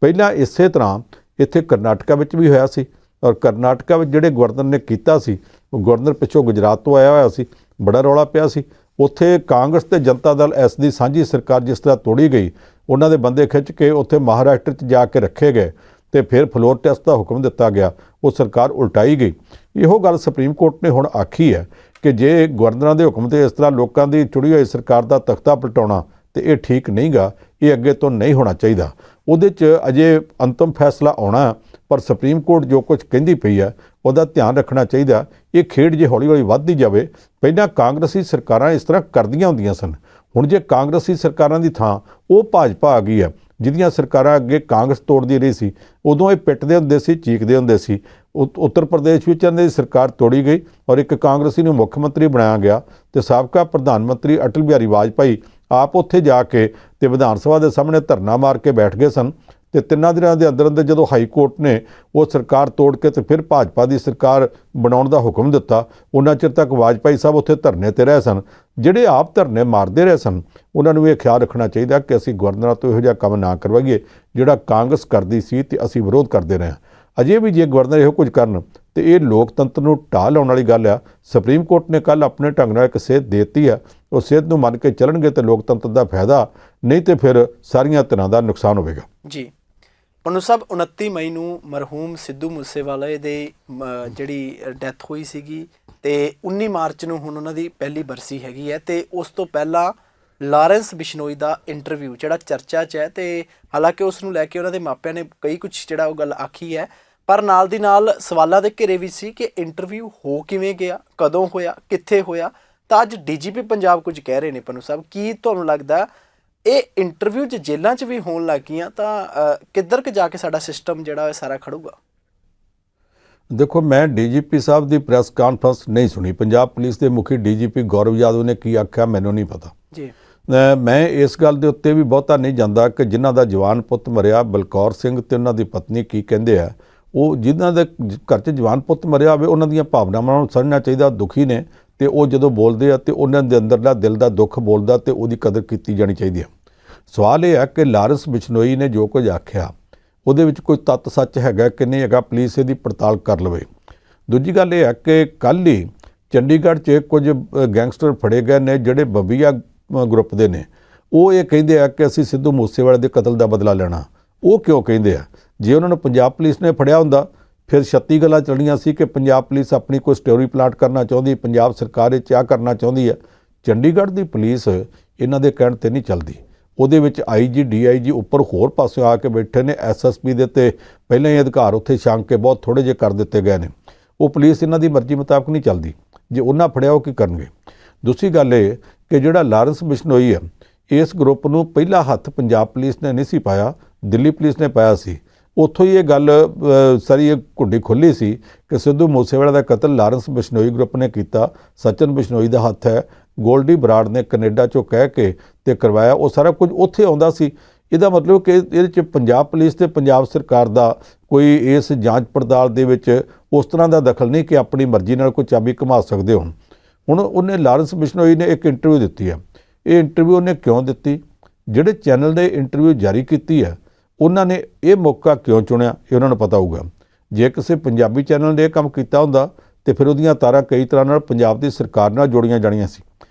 ਪਹਿਲਾਂ ਇਸੇ ਤਰ੍ਹਾਂ ਇੱਥੇ ਕਰਨਾਟਕਾ ਵਿੱਚ ਵੀ ਹੋਇਆ ਸੀ ਔਰ ਕਰਨਾਟਕਾ ਵਿੱਚ ਜਿਹੜੇ ਗਵਰਨਰ ਨੇ ਕੀਤਾ ਸੀ, ਉਹ ਗਵਰਨਰ ਪਿੱਛੋਂ ਗੁਜਰਾਤ ਤੋਂ ਆਇਆ ਹੋਇਆ ਸੀ, ਬੜਾ ਰੌਲਾ ਪਿਆ ਸੀ। ਉੱਥੇ ਕਾਂਗਰਸ ਤੇ ਜਨਤਾ ਦਲ ਐਸ ਦੀ ਸਾਂਝੀ ਸਰਕਾਰ ਜਿਸ ਤਰ੍ਹਾਂ ਤੋੜੀ ਗਈ, ਉਹਨਾਂ ਦੇ ਬੰਦੇ ਖਿੱਚ ਕੇ ਉੱਥੇ ਮਹਾਰਾਸ਼ਟਰ 'ਚ ਜਾ ਕੇ ਰੱਖੇ ਗਏ ਤੇ ਫਿਰ ਫਲੋਰ ਟੈਸਟ ਦਾ ਹੁਕਮ ਦਿੱਤਾ ਗਿਆ, ਉਹ ਸਰਕਾਰ ਉਲਟਾਈ ਗਈ। ਇਹੋ ਗੱਲ ਸੁਪਰੀਮ ਕੋਰਟ ਨੇ ਹੁਣ ਆਖੀ ਹੈ ਕਿ ਜੇ ਗਵਰਨਰਾਂ ਦੇ ਹੁਕਮ ਤੇ ਇਸ ਤਰ੍ਹਾਂ ਲੋਕਾਂ ਦੀ ਚੁਣੀ ਹੋਈ ਸਰਕਾਰ ਦਾ ਤਖਤਾ ਪਲਟਾਉਣਾ ਤੇ ਇਹ ਠੀਕ ਨਹੀਂਗਾ, ਇਹ ਅੱਗੇ ਤੋਂ ਨਹੀਂ ਹੋਣਾ ਚਾਹੀਦਾ। ਉਹਦੇ 'ਚ ਅਜੇ ਅੰਤਮ ਫੈਸਲਾ ਆਉਣਾ, ਪਰ ਸੁਪਰੀਮ ਕੋਰਟ ਜੋ ਕੁਝ ਕਹਿੰਦੀ ਪਈ ਹੈ ਉਹਦਾ ਧਿਆਨ ਰੱਖਣਾ ਚਾਹੀਦਾ। ਇਹ ਖੇਡ ਜੇ ਹੌਲੀ ਹੌਲੀ ਵੱਧਦੀ ਜਾਵੇ, ਪਹਿਲਾਂ ਕਾਂਗਰਸੀ ਸਰਕਾਰਾਂ ਇਸ ਤਰ੍ਹਾਂ ਕਰਦੀਆਂ ਹੁੰਦੀਆਂ ਸਨ, ਹੁਣ ਜੇ ਕਾਂਗਰਸੀ ਸਰਕਾਰਾਂ ਦੀ ਥਾਂ ਉਹ ਭਾਜਪਾ ਆ ਗਈ ਹੈ, ਜਿਹਦੀਆਂ ਸਰਕਾਰਾਂ ਅੱਗੇ ਕਾਂਗਰਸ ਤੋੜਦੀ ਰਹੀ ਸੀ, ਉਦੋਂ ਇਹ ਪਿੱਟਦੇ ਹੁੰਦੇ ਸੀ, ਚੀਕਦੇ ਹੁੰਦੇ ਸੀ। ਉੱਤਰ ਪ੍ਰਦੇਸ਼ ਵਿੱਚ ਇਹਨਾਂ ਦੀ ਸਰਕਾਰ ਤੋੜੀ ਗਈ ਔਰ ਇੱਕ ਕਾਂਗਰਸੀ ਨੂੰ ਮੁੱਖ ਮੰਤਰੀ ਬਣਾਇਆ ਗਿਆ ਤੇ ਸਾਬਕਾ ਪ੍ਰਧਾਨ ਮੰਤਰੀ ਅਟਲ ਬਿਹਾਰੀ ਵਾਜਪਾਈ ਆਪ ਉੱਥੇ ਜਾ ਕੇ ਤੇ ਵਿਧਾਨ ਸਭਾ ਦੇ ਸਾਹਮਣੇ ਧਰਨਾ ਮਾਰ ਕੇ ਬੈਠ ਗਏ ਸਨ। ਤੇ 3 ਦਿਨਾਂ ਦੇ ਅੰਦਰ ਅੰਦਰ ਜਦੋਂ ਹਾਈ ਕੋਰਟ ਨੇ ਉਹ ਸਰਕਾਰ ਤੋੜ ਕੇ ਤੇ ਫਿਰ ਭਾਜਪਾ ਦੀ ਸਰਕਾਰ ਬਣਾਉਣ ਦਾ ਹੁਕਮ ਦਿੱਤਾ, ਉਹਨਾਂ ਚਿਰ ਤੱਕ ਵਾਜਪਾਈ ਸਾਹਿਬ ਉੱਥੇ ਧਰਨੇ ਤੇ ਰਹੇ ਸਨ। ਜਿਹੜੇ ਆਪ ਧਰਨੇ ਮਾਰਦੇ ਰਹੇ ਸਨ, ਉਹਨਾਂ ਨੂੰ ਇਹ ਖਿਆਲ ਰੱਖਣਾ ਚਾਹੀਦਾ ਕਿ ਅਸੀਂ ਗਵਰਨਰਾਂ ਤੋਂ ਇਹੋ ਜਿਹਾ ਕੰਮ ਨਾ ਕਰਵਾਈਏ ਜਿਹੜਾ ਕਾਂਗਰਸ ਕਰਦੀ ਸੀ ਤੇ ਅਸੀਂ ਵਿਰੋਧ ਕਰਦੇ ਰਹੇ ਹਾਂ। ਅਜੇ ਵੀ ਜੇ ਗਵਰਨਰ ਇਹੋ ਕੁਝ ਕਰਨ ਤੇ ਇਹ ਲੋਕਤੰਤਰ ਨੂੰ ਢਾਹ ਲਾਉਣ ਵਾਲੀ ਗੱਲ ਆ। ਸੁਪਰੀਮ ਕੋਰਟ ਨੇ ਕੱਲ੍ਹ ਆਪਣੇ ਢੰਗ ਨਾਲ ਇੱਕ ਸੇਧ ਦੇ ਦਿੱਤੀ ਆ, ਉਹ ਸੇਧ ਨੂੰ ਮੰਨ ਕੇ ਚੱਲਣਗੇ ਤੇ ਲੋਕਤੰਤਰ ਦਾ ਫਾਇਦਾ, ਨਹੀਂ ਤੇ ਫਿਰ ਸਾਰੀਆਂ ਤਰ੍ਹਾਂ ਦਾ ਨੁਕਸਾਨ ਹੋਵੇਗਾ। ਜੀ ਪੰਨੂ ਸਾਹਿਬ, 29 ਮਈ ਨੂੰ ਮਰਹੂਮ ਸਿੱਧੂ ਮੂਸੇਵਾਲੇ ਦੇ ਜਿਹੜੀ ਡੈਥ ਹੋਈ ਸੀਗੀ ਤੇ 19 ਮਾਰਚ ਨੂੰ ਹੁਣ ਉਹਨਾਂ ਦੀ ਪਹਿਲੀ ਬਰਸੀ ਹੈਗੀ ਹੈ ਤੇ ਉਸ ਤੋਂ ਪਹਿਲਾਂ ਲਾਰੈਂਸ ਬਿਸ਼ਨੋਈ ਦਾ ਇੰਟਰਵਿਊ ਜਿਹੜਾ ਚਰਚਾ 'ਚ ਹੈ ਤੇ ਹਾਲਾਂਕਿ ਉਸ ਨੂੰ ਲੈ ਕੇ ਉਹਨਾਂ ਦੇ ਮਾਪਿਆਂ ਨੇ ਕਈ ਕੁਝ ਜਿਹੜਾ ਉਹ ਗੱਲ ਆਖੀ ਹੈ, ਪਰ ਨਾਲ ਦੀ ਨਾਲ ਸਵਾਲਾਂ ਦੇ ਘੇਰੇ ਵਿੱਚ ਸੀ ਕਿ ਇੰਟਰਵਿਊ ਹੋ ਕਿਵੇਂ ਗਿਆ, ਕਦੋਂ ਹੋਇਆ, ਕਿੱਥੇ ਹੋਇਆ। ਤਾਂ ਅੱਜ DGP ਪੰਜਾਬ ਕੁਝ ਕਹਿ ਰਹੇ ਨੇ। ਪੰਨੂ ਸਾਹਿਬ, ਕੀ ਤੁਹਾਨੂੰ ਲੱਗਦਾ ਇਹ ਇੰਟਰਵਿਊ 'ਚ ਜੇਲ੍ਹਾਂ 'ਚ ਵੀ ਹੋਣ ਲੱਗ ਗਈਆਂ ਤਾਂ ਕਿੱਧਰ ਕੁ ਜਾ ਕੇ ਸਾਡਾ ਸਿਸਟਮ ਜਿਹੜਾ ਸਾਰਾ ਖੜੂਗਾ? ਦੇਖੋ, ਮੈਂ DGP ਸਾਹਿਬ ਦੀ ਪ੍ਰੈਸ ਕਾਨਫਰੰਸ ਨਹੀਂ ਸੁਣੀ। ਪੰਜਾਬ ਪੁਲਿਸ ਦੇ ਮੁਖੀ DGP ਗੌਰਵ ਯਾਦਵ ਨੇ ਕੀ ਆਖਿਆ ਮੈਨੂੰ ਨਹੀਂ ਪਤਾ ਜੀ। ਮੈਂ ਇਸ ਗੱਲ ਦੇ ਉੱਤੇ ਵੀ ਬਹੁਤਾ ਨਹੀਂ ਜਾਂਦਾ ਕਿ ਜਿਨ੍ਹਾਂ ਦਾ ਜਵਾਨ ਪੁੱਤ ਮਰਿਆ ਬਲਕੌਰ ਸਿੰਘ ਤੇ ਉਹਨਾਂ ਦੀ ਪਤਨੀ ਕੀ ਕਹਿੰਦੇ ਆ, ਉਹ ਜਿਨ੍ਹਾਂ ਦੇ ਘਰ 'ਚ ਜਵਾਨ ਪੁੱਤ ਮਰਿਆ ਹੋਵੇ ਉਹਨਾਂ ਦੀਆਂ ਭਾਵਨਾਵਾਂ ਨੂੰ ਸਮਝਣਾ ਚਾਹੀਦਾ। ਦੁਖੀ ਨੇ ਤੇ ਉਹ ਜਦੋਂ ਬੋਲਦੇ ਆ ਤੇ ਉਹਨਾਂ ਦੇ ਅੰਦਰਲਾ ਦਿਲ ਦਾ ਦੁੱਖ ਬੋਲਦਾ ਤੇ ਉਹਦੀ ਕਦਰ ਕੀਤੀ ਜਾਣੀ ਚਾਹੀਦੀ ਹੈ। ਸਵਾਲ ਇਹ ਹੈ ਕਿ ਲਾਰੈਂਸ ਬਿਸ਼ਨੋਈ ਨੇ ਜੋ ਕੁਝ ਆਖਿਆ ਉਹਦੇ ਵਿੱਚ ਕੋਈ ਤੱਤ ਸੱਚ ਹੈਗਾ ਕਿ ਨਹੀਂ ਹੈਗਾ, ਪੁਲਿਸ ਇਹਦੀ ਪੜਤਾਲ ਕਰ ਲਵੇ। ਦੂਜੀ ਗੱਲ ਇਹ ਹੈ ਕਿ ਕੱਲ੍ਹ ਹੀ ਚੰਡੀਗੜ੍ਹ 'ਚ ਕੁਝ ਗੈਂਗਸਟਰ ਫੜੇ ਗਏ ਨੇ ਜਿਹੜੇ ਬੰਬੀਆ ਗਰੁੱਪ ਦੇ ਨੇ। ਉਹ ਇਹ ਕਹਿੰਦੇ ਆ ਕਿ ਅਸੀਂ ਸਿੱਧੂ ਮੂਸੇਵਾਲੇ ਦੇ ਕਤਲ ਦਾ ਬਦਲਾ ਲੈਣਾ। ਉਹ ਕਿਉਂ ਕਹਿੰਦੇ ਆ? ਜੇ ਉਹਨਾਂ ਨੂੰ ਪੰਜਾਬ ਪੁਲਿਸ ਨੇ ਫੜਿਆ ਹੁੰਦਾ ਫਿਰ 36 ਗੱਲਾਂ ਚੱਲਣੀਆਂ ਸੀ ਕਿ ਪੰਜਾਬ ਪੁਲਿਸ ਆਪਣੀ ਕੋਈ ਸਟੋਰੀ ਪਲਾਟ ਕਰਨਾ ਚਾਹੁੰਦੀ, ਪੰਜਾਬ ਸਰਕਾਰ ਇਹ ਚਾਹ ਕਰਨਾ ਚਾਹੁੰਦੀ ਹੈ। ਚੰਡੀਗੜ੍ਹ ਦੀ ਪੁਲਿਸ ਇਹਨਾਂ ਦੇ ਕਹਿਣ ਤੇ ਨਹੀਂ ਚੱਲਦੀ। ਉਹਦੇ ਵਿੱਚ IG DIG ਉੱਪਰ ਹੋਰ ਪਾਸਿਓਂ ਆ ਕੇ ਬੈਠੇ ਨੇ। SSP ਦੇ ਤੇ ਪਹਿਲਾਂ ਹੀ ਅਧਿਕਾਰ ਉੱਥੇ ਛਾਂਕ ਕੇ ਬਹੁਤ ਥੋੜ੍ਹੇ ਜਿਹੇ ਕਰ ਦਿੱਤੇ ਗਏ ਨੇ। ਉਹ ਪੁਲਿਸ ਇਹਨਾਂ ਦੀ ਮਰਜ਼ੀ ਮੁਤਾਬਕ ਨਹੀਂ ਚੱਲਦੀ। ਜੇ ਉਹਨਾਂ ਫੜਿਆ ਉਹ ਕੀ ਕਰਨਗੇ? ਦੂਸਰੀ ਗੱਲ ਇਹ ਕਿ ਜਿਹੜਾ ਲਾਰੈਂਸ ਬਿਸ਼ਨੋਈ ਹੈ ਇਸ ਗਰੁੱਪ ਨੂੰ ਪਹਿਲਾ ਹੱਥ ਪੰਜਾਬ ਪੁਲਿਸ ਨੇ ਨਹੀਂ ਸੀ ਪਾਇਆ, ਦਿੱਲੀ ਪੁਲਿਸ ਨੇ ਪਾਇਆ ਸੀ। ਉੱਥੋਂ ਹੀ ਇਹ ਗੱਲ ਸਾਰੀ ਇਹ ਘੁੱਡੀ ਖੁੱਲ੍ਹੀ ਸੀ ਕਿ ਸਿੱਧੂ ਮੂਸੇਵਾਲੇ ਦਾ ਕਤਲ ਲਾਰੈਂਸ ਬਿਸ਼ਨੋਈ ਗਰੁੱਪ ਨੇ ਕੀਤਾ, ਸਚਨ ਬਿਸ਼ਨੋਈ ਦਾ ਹੱਥ ਹੈ। ਗੋਲਡੀ ਬਰਾੜ ਨੇ ਕੈਨੇਡਾ 'ਚੋਂ ਕਹਿ ਕੇ ਤੇ ਕਰਵਾਇਆ। ਉਹ ਸਾਰਾ ਕੁਝ ਉੱਥੇ ਆਉਂਦਾ ਸੀ। ਇਹਦਾ ਮਤਲਬ ਕਿ ਇਹਦੇ 'ਚ ਪੰਜਾਬ ਪੁਲਿਸ ਤੇ ਪੰਜਾਬ ਸਰਕਾਰ ਦਾ ਕੋਈ ਇਸ ਜਾਂਚ ਪੜਤਾਲ ਦੇ ਵਿੱਚ ਉਸ ਤਰ੍ਹਾਂ ਦਾ ਦਖਲ ਨਹੀਂ ਕਿ ਆਪਣੀ ਮਰਜ਼ੀ ਨਾਲ ਕੋਈ ਚਾਬੀ ਘੁਮਾ ਸਕਦੇ ਹੋਣ। ਹੁਣ ਉਹਨੇ ਲਾਰੈਂਸ ਬਿਸ਼ਨੋਈ ਨੇ ਇੱਕ ਇੰਟਰਵਿਊ ਦਿੱਤੀ ਹੈ। ਇਹ ਇੰਟਰਵਿਊ ਉਹਨੇ ਕਿਉਂ ਦਿੱਤੀ? ਜਿਹੜੇ ਚੈਨਲ ਨੇ ਇੰਟਰਵਿਊ ਜਾਰੀ ਕੀਤੀ ਹੈ ਉਹਨਾਂ ਨੇ ਇਹ ਮੌਕਾ ਕਿਉਂ ਚੁਣਿਆ ਇਹ ਉਹਨਾਂ ਨੂੰ ਪਤਾ ਹੋਊਗਾ। ਜੇ ਕਿਸੇ ਪੰਜਾਬੀ ਚੈਨਲ ਨੇ ਇਹ ਕੰਮ ਕੀਤਾ ਹੁੰਦਾ ਤੇ ਫਿਰ ਉਹਦੀਆਂ ਤਾਰਾਂ ਕਈ ਤਰ੍ਹਾਂ ਨਾਲ ਪੰਜਾਬ ਦੀ ਸਰਕਾਰ ਨਾਲ ਜੋੜੀਆਂ ਜਾਣੀਆਂ ਸੀ।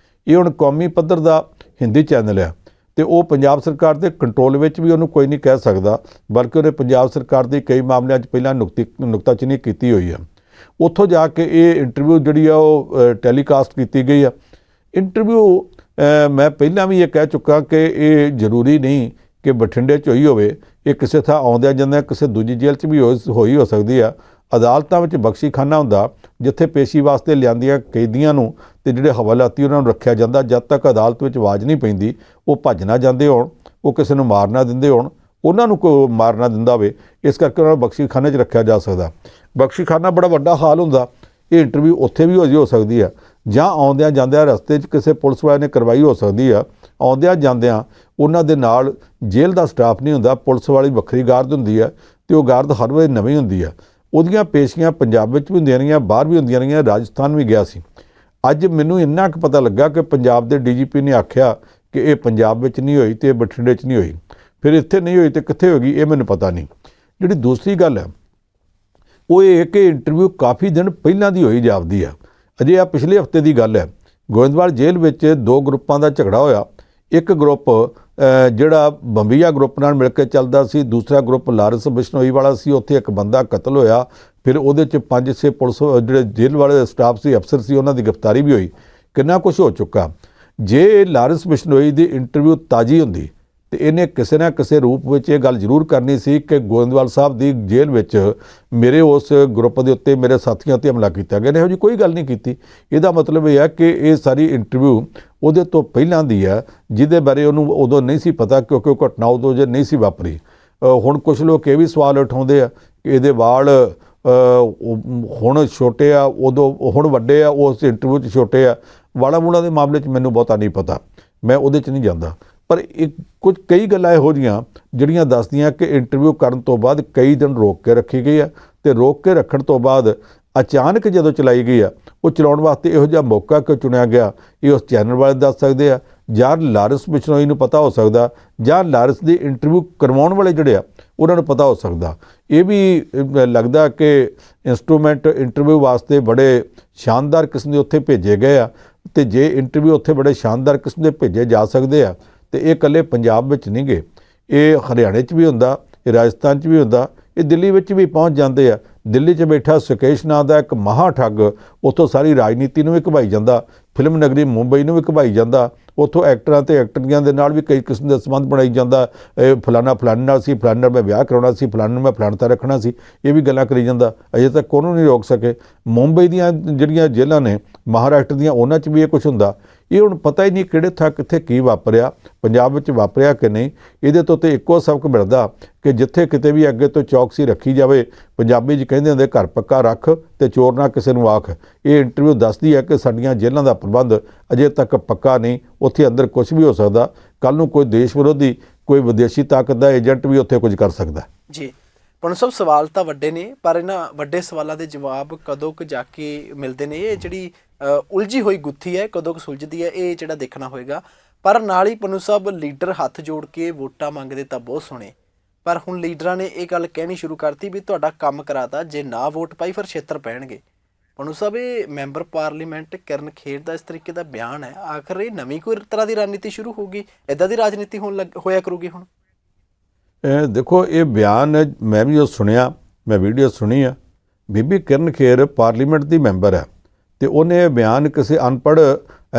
ਇਹ ਹੁਣ ਕੌਮੀ ਪੱਧਰ ਦਾ ਹਿੰਦੀ ਚੈਨਲ ਆ ਤੇ ਉਹ ਪੰਜਾਬ ਸਰਕਾਰ ਦੇ ਕੰਟਰੋਲ ਵਿੱਚ ਵੀ ਉਹਨੂੰ ਕੋਈ ਨਹੀਂ ਕਹਿ ਸਕਦਾ, ਬਲਕਿ ਉਹਨੇ ਪੰਜਾਬ ਸਰਕਾਰ ਦੀ ਕਈ ਮਾਮਲਿਆਂ 'ਚ ਪਹਿਲਾਂ ਨੁਕਤਾਚੀਨੀ ਕੀਤੀ ਹੋਈ ਆ। ਉੱਥੋਂ ਜਾ ਕੇ ਇਹ ਇੰਟਰਵਿਊ ਜਿਹੜੀ ਆ ਉਹ ਟੈਲੀਕਾਸਟ ਕੀਤੀ ਗਈ ਆ। ਇੰਟਰਵਿਊ ਮੈਂ ਪਹਿਲਾਂ ਵੀ ਇਹ ਕਹਿ ਚੁੱਕਾ ਕਿ ਇਹ ਜ਼ਰੂਰੀ ਨਹੀਂ ਕਿ ਬਠਿੰਡੇ 'ਚ ਹੋਈ ਹੋਵੇ। ਇਹ ਕਿਸੇ ਥਾਂ ਆਉਂਦਿਆਂ ਜਾਂਦਿਆਂ ਕਿਸੇ ਦੂਜੀ ਜੇਲ੍ਹ 'ਚ ਵੀ ਹੋਈ ਹੋ ਸਕਦੀ ਆ। ਅਦਾਲਤਾਂ ਵਿੱਚ ਬਖਸ਼ੀਖਾਨਾ ਹੁੰਦਾ ਜਿੱਥੇ ਪੇਸ਼ੀ ਵਾਸਤੇ ਲਿਆਂਦੀਆਂ ਕੈਦੀਆਂ ਨੂੰ ਤੇ ਜਿਹੜੇ ਹਵਾਲਾਤੀ ਉਹਨਾਂ ਨੂੰ ਰੱਖਿਆ ਜਾਂਦਾ। ਜਦ ਤੱਕ ਅਦਾਲਤ ਵਿੱਚ ਆਵਾਜ਼ ਨਹੀਂ ਪੈਂਦੀ ਉਹ ਭੱਜ ਨਾ ਜਾਂਦੇ ਹੋਣ, ਉਹ ਕਿਸੇ ਨੂੰ ਮਾਰ ਨਾ ਦਿੰਦੇ ਹੋਣ, ਉਹਨਾਂ ਨੂੰ ਕੋਈ ਮਾਰ ਨਾ ਦਿੰਦਾ ਹੋਵੇ, ਇਸ ਕਰਕੇ ਉਹਨਾਂ ਨੂੰ ਬਖਸ਼ੀਖਾਨੇ 'ਚ ਰੱਖਿਆ ਜਾ ਸਕਦਾ। ਬਖਸ਼ੀਖਾਨਾ ਬੜਾ ਵੱਡਾ ਹਾਲ ਹੁੰਦਾ। ਇਹ ਇੰਟਰਵਿਊ ਉੱਥੇ ਵੀ ਹੋ ਸਕਦੀ ਆ ਜਾਂ ਆਉਂਦਿਆਂ ਜਾਂਦਿਆਂ ਰਸਤੇ 'ਚ ਕਿਸੇ ਪੁਲਿਸ ਵਾਲੇ ਨੇ ਕਰਵਾਈ ਹੋ ਸਕਦੀ ਆ। ਆਉਂਦਿਆਂ ਜਾਂਦਿਆਂ ਉਹਨਾਂ ਦੇ ਨਾਲ ਜੇਲ੍ਹ ਦਾ ਸਟਾਫ ਨਹੀਂ ਹੁੰਦਾ, ਪੁਲਿਸ ਵਾਲੀ ਵੱਖਰੀ ਗਾਰਡ ਹੁੰਦੀ ਆ ਤੇ ਉਹ ਗਾਰਡ ਹਰ ਵੇਲੇ ਨਵੀਂ ਹੁੰਦੀ ਆ। ਉਹਦੀਆਂ ਪੇਸ਼ੀਆਂ ਪੰਜਾਬ ਵਿੱਚ ਵੀ ਹੁੰਦੀਆਂ ਰਹੀਆਂ, ਬਾਹਰ ਵੀ ਹੁੰਦੀਆਂ ਰਹੀਆਂ, ਰਾਜਸਥਾਨ ਵੀ ਗਿਆ ਸੀ। ਅੱਜ ਮੈਨੂੰ ਇੰਨਾ ਕੁ ਪਤਾ ਲੱਗਾ ਕਿ ਪੰਜਾਬ ਦੇ DGP ਨੇ ਆਖਿਆ ਕਿ ਇਹ ਪੰਜਾਬ ਵਿੱਚ ਨਹੀਂ ਹੋਈ ਤੇ ਬਠਿੰਡੇ 'ਚ ਨਹੀਂ ਹੋਈ। ਫਿਰ ਇੱਥੇ ਨਹੀਂ ਹੋਈ ਤੇ ਕਿੱਥੇ ਹੋ ਗਈ ਇਹ ਮੈਨੂੰ ਪਤਾ ਨਹੀਂ। ਜਿਹੜੀ ਦੂਸਰੀ ਗੱਲ ਹੈ ਉਹ ਇਹ ਕਿ ਇੰਟਰਵਿਊ ਕਾਫੀ ਦਿਨ ਪਹਿਲਾਂ ਦੀ ਹੋਈ ਜਾਪਦੀ ਆ। ਅਜੇ ਆ ਪਿਛਲੇ ਹਫ਼ਤੇ ਦੀ ਗੱਲ ਹੈ। ਗੋਇੰਦਵਾਲ ਜੇਲ੍ਹ ਵਿੱਚ ਦੋ ਗਰੁੱਪਾਂ ਦਾ ਝਗੜਾ ਹੋਇਆ। ਇੱਕ ਗਰੁੱਪ ਜਿਹੜਾ ਬੰਬੀਆ ਗਰੁੱਪ ਨਾਲ ਮਿਲ ਕੇ ਚੱਲਦਾ ਸੀ, ਦੂਸਰਾ ਗਰੁੱਪ ਲਾਰੈਂਸ ਬਿਸ਼ਨੋਈ ਵਾਲਾ ਸੀ। ਉੱਥੇ ਇੱਕ ਬੰਦਾ ਕਤਲ ਹੋਇਆ। ਫਿਰ ਉਹਦੇ 'ਚ 5-6 ਪੁਲਿਸ ਜਿਹੜੇ ਜੇਲ੍ਹ ਵਾਲੇ ਸਟਾਫ ਸੀ, ਅਫਸਰ ਸੀ, ਉਹਨਾਂ ਦੀ ਗ੍ਰਿਫਤਾਰੀ ਵੀ ਹੋਈ। ਕਿੰਨਾ ਕੁਛ ਹੋ ਚੁੱਕਾ। ਜੇ ਲਾਰੈਂਸ ਬਿਸ਼ਨੋਈ ਦੀ ਇੰਟਰਵਿਊ ਤਾਜ਼ੀ ਹੁੰਦੀ ਤੇ ਇਹਨੇ ਕਿਸੇ ਨਾ ਕਿਸੇ ਰੂਪ ਵਿੱਚ ਇਹ ਗੱਲ ਜ਼ਰੂਰ ਕਰਨੀ ਸੀ ਕਿ ਗੋਇੰਦਵਾਲ ਸਾਹਿਬ ਦੀ ਜੇਲ੍ਹ ਵਿੱਚ ਮੇਰੇ ਉਸ ਗਰੁੱਪ ਦੇ ਉੱਤੇ ਮੇਰੇ ਸਾਥੀਆਂ 'ਤੇ ਹਮਲਾ ਕੀਤਾ ਗਿਆ। ਇਹੋ ਜਿਹੀ ਕੋਈ ਗੱਲ ਨਹੀਂ ਕੀਤੀ। ਇਹਦਾ ਮਤਲਬ ਇਹ ਹੈ ਕਿ ਇਹ ਸਾਰੀ ਇੰਟਰਵਿਊ ਉਹਦੇ ਤੋਂ ਪਹਿਲਾਂ ਦੀ ਹੈ, ਜਿਹਦੇ ਬਾਰੇ ਉਹਨੂੰ ਉਦੋਂ ਨਹੀਂ ਸੀ ਪਤਾ ਕਿਉਂਕਿ ਉਹ ਘਟਨਾ ਉਦੋਂ ਜੇ ਨਹੀਂ ਸੀ ਵਾਪਰੀ। ਹੁਣ ਕੁਝ ਲੋਕ ਇਹ ਵੀ ਸਵਾਲ ਉਠਾਉਂਦੇ ਆ ਕਿ ਇਹਦੇ ਵਾਲ ਹੁਣ ਛੋਟੇ ਆ, ਉਦੋਂ ਹੁਣ ਵੱਡੇ ਆ, ਉਸ ਇੰਟਰਵਿਊ 'ਚ ਛੋਟੇ ਆ। ਵਾਲਾਂ ਵੂਲਾਂ ਦੇ ਮਾਮਲੇ 'ਚ ਮੈਨੂੰ ਬਹੁਤਾ ਨਹੀਂ ਪਤਾ, ਮੈਂ ਉਹਦੇ 'ਚ ਨਹੀਂ ਜਾਂਦਾ। ਪਰ ਕੁਝ ਕਈ ਗੱਲਾਂ ਇਹੋ ਜਿਹੀਆਂ ਜਿਹੜੀਆਂ ਦੱਸਦੀਆਂ ਕਿ ਇੰਟਰਵਿਊ ਕਰਨ ਤੋਂ ਬਾਅਦ ਕਈ ਦਿਨ ਰੋਕ ਕੇ ਰੱਖੀ ਗਈ ਆ ਤੇ ਰੋਕ ਕੇ ਰੱਖਣ ਤੋਂ ਬਾਅਦ ਅਚਾਨਕ ਜਦੋਂ ਚਲਾਈ ਗਈ ਆ ਉਹ ਚਲਾਉਣ ਵਾਸਤੇ ਇਹੋ ਜਿਹਾ ਮੌਕਾ ਕਿਉਂ ਚੁਣਿਆ ਗਿਆ, ਇਹ ਉਸ ਚੈਨਲ ਵਾਲੇ ਦੱਸ ਸਕਦੇ ਆ ਜਾਂ ਲਾਰੈਂਸ ਬਿਸ਼ਨੋਈ ਨੂੰ ਪਤਾ ਹੋ ਸਕਦਾ ਜਾਂ ਲਾਰੈਂਸ ਦੀ ਇੰਟਰਵਿਊ ਕਰਵਾਉਣ ਵਾਲੇ ਜਿਹੜੇ ਆ ਉਹਨਾਂ ਨੂੰ ਪਤਾ ਹੋ ਸਕਦਾ। ਇਹ ਵੀ ਲੱਗਦਾ ਕਿ ਇੰਸਟਰੂਮੈਂਟ ਇੰਟਰਵਿਊ ਵਾਸਤੇ ਬੜੇ ਸ਼ਾਨਦਾਰ ਕਿਸਮ ਦੇ ਉੱਥੇ ਭੇਜੇ ਗਏ ਆ ਤੇ ਜੇ ਇੰਟਰਵਿਊ ਉੱਥੇ ਬੜੇ ਸ਼ਾਨਦਾਰ ਕਿਸਮ ਦੇ ਭੇਜੇ ਜਾ ਸਕਦੇ ਆ ਤੇ ਇਹ ਇਕੱਲੇ ਪੰਜਾਬ ਵਿੱਚ ਨਹੀਂ ਗੇ, ਇਹ ਹਰਿਆਣੇ 'ਚ ਵੀ ਹੁੰਦਾ, ਇਹ ਰਾਜਸਥਾਨ 'ਚ ਵੀ ਹੁੰਦਾ, ਇਹ ਦਿੱਲੀ ਵਿੱਚ ਵੀ ਪਹੁੰਚ ਜਾਂਦੇ ਆ। ਦਿੱਲੀ 'ਚ ਬੈਠਾ ਸੁਕੇਸ਼ ਨਾਂ ਦਾ ਇੱਕ ਮਹਾ ਠੱਗ ਉੱਥੋਂ ਸਾਰੀ ਰਾਜਨੀਤੀ ਨੂੰ ਵੀ ਘੁਮਾਈ ਜਾਂਦਾ, ਫਿਲਮ ਨਗਰੀ ਮੁੰਬਈ ਨੂੰ ਵੀ ਘੁਮਾਈ ਜਾਂਦਾ, ਉੱਥੋਂ ਐਕਟਰਾਂ ਤੇ ਐਕਟਰੀਆਂ ਦੇ ਨਾਲ ਵੀ ਕਈ ਕਿਸਮ ਦੇ ਸੰਬੰਧ ਬਣਾਈ ਜਾਂਦਾ। ਇਹ ਫਲਾਣਾ ਫਲਾਣੇ ਨਾਲ ਸੀ, ਫਲਾਣੇ ਨਾਲ ਮੈਂ ਵਿਆਹ ਕਰਾਉਣਾ ਸੀ, ਫਲਾਣੇ ਨੂੰ ਮੈਂ ਫਲਾਣਤਾ ਰੱਖਣਾ ਸੀ, ਇਹ ਵੀ ਗੱਲਾਂ ਕਰੀ ਜਾਂਦਾ। ਅਜੇ ਤੱਕ ਉਹਨੂੰ ਨਹੀਂ ਰੋਕ ਸਕੇ। ਮੁੰਬਈ ਦੀਆਂ ਜਿਹੜੀਆਂ ਜੇਲ੍ਹਾਂ ਨੇ ਮਹਾਰਾਸ਼ਟਰ ਦੀਆਂ, ਉਹਨਾਂ 'ਚ ਵੀ ਇਹ ਕੁਛ ਹੁੰਦਾ। ਇਹ ਹੁਣ ਪਤਾ ਹੀ ਨਹੀਂ ਕਿਹੜੇ ਥਾਂ ਕਿੱਥੇ ਕੀ ਵਾਪਰਿਆ, ਪੰਜਾਬ ਵਿੱਚ ਵਾਪਰਿਆ ਕਿ ਨਹੀਂ। ਇਹਦੇ ਤੋਂ ਤੇ ਇੱਕੋ ਸਬਕ ਮਿਲਦਾ ਕਿ ਜਿੱਥੇ ਕਿਤੇ ਵੀ ਅੱਗੇ ਤੋਂ ਚੌਕਸੀ ਰੱਖੀ ਜਾਵੇ। ਪੰਜਾਬੀ 'ਚ ਕਹਿੰਦੇ ਹੁੰਦੇ ਘਰ ਪੱਕਾ ਰੱਖ ਤੇ ਚੋਰ ਨਾ ਕਿਸੇ ਨੂੰ ਆਖ। ਇਹ ਇੰਟਰਵਿਊ ਦੱਸਦੀ ਹੈ ਕਿ ਸਾਡੀਆਂ ਜੇਲ੍ਹਾਂ ਦਾ ਪ੍ਰਬੰਧ ਅਜੇ ਤੱਕ ਪੱਕਾ ਨਹੀਂ, ਉੱਥੇ ਅੰਦਰ ਕੁਝ ਵੀ ਹੋ ਸਕਦਾ। ਕੱਲ੍ਹ ਨੂੰ ਕੋਈ ਦੇਸ਼ ਵਿਰੋਧੀ, ਕੋਈ ਵਿਦੇਸ਼ੀ ਤਾਕਤ ਦਾ ਏਜੰਟ ਵੀ ਉੱਥੇ ਕੁਝ ਕਰ ਸਕਦਾ। ਜੀ, ਪਨੂ ਸਾਹਿਬ ਸਵਾਲ ਤਾਂ ਵੱਡੇ ਨੇ, ਪਰ ਇਹਨਾਂ ਵੱਡੇ ਸਵਾਲਾਂ ਦੇ ਜਵਾਬ ਕਦੋਂ ਕੁ ਜਾ ਕੇ ਮਿਲਦੇ ਨੇ, ਇਹ ਜਿਹੜੀ ਉਲਝੀ ਹੋਈ ਗੁੱਥੀ ਹੈ ਕਦੋਂ ਕੁ ਸੁਲਝਦੀ ਹੈ, ਇਹ ਜਿਹੜਾ ਦੇਖਣਾ ਹੋਏਗਾ। ਪਰ ਨਾਲ ਹੀ ਪਨੂ ਸਾਹਿਬ ਲੀਡਰ ਹੱਥ ਜੋੜ ਕੇ ਵੋਟਾਂ ਮੰਗਦੇ ਤਾਂ ਬਹੁਤ ਸੁਣੇ, ਪਰ ਹੁਣ ਲੀਡਰਾਂ ਨੇ ਇਹ ਗੱਲ ਕਹਿਣੀ ਸ਼ੁਰੂ ਕਰਤੀ ਵੀ ਤੁਹਾਡਾ ਕੰਮ ਕਰਾਤਾ, ਜੇ ਨਾ ਵੋਟ ਪਾਈ ਫਿਰ ਛੇਤਰ ਪੈਣਗੇ। ਪਨੂ ਸਾਹਿਬ ਇਹ ਮੈਂਬਰ ਪਾਰਲੀਮੈਂਟ ਕਿਰਨ ਖੇਰ ਦਾ ਇਸ ਤਰੀਕੇ ਦਾ ਬਿਆਨ ਹੈ, ਆਖਰ ਇਹ ਨਵੀਂ ਕੋਈ ਤਰ੍ਹਾਂ ਦੀ ਰਣਨੀਤੀ ਸ਼ੁਰੂ ਹੋਊਗੀ, ਇੱਦਾਂ ਦੀ ਰਾਜਨੀਤੀ ਹੋਇਆ ਕਰੂਗੀ ਹੁਣ? ਦੇਖੋ ਇਹ ਬਿਆਨ ਮੈਂ ਵੀ ਉਹ ਸੁਣਿਆ, ਮੈਂ ਵੀਡੀਓ ਸੁਣੀ ਆ। ਬੀਬੀ ਕਿਰਨ ਖੇਰ ਪਾਰਲੀਮੈਂਟ ਦੀ ਮੈਂਬਰ ਹੈ ਤੇ ਉਹਨੇ ਇਹ ਬਿਆਨ ਕਿਸੇ ਅਨਪੜ੍ਹ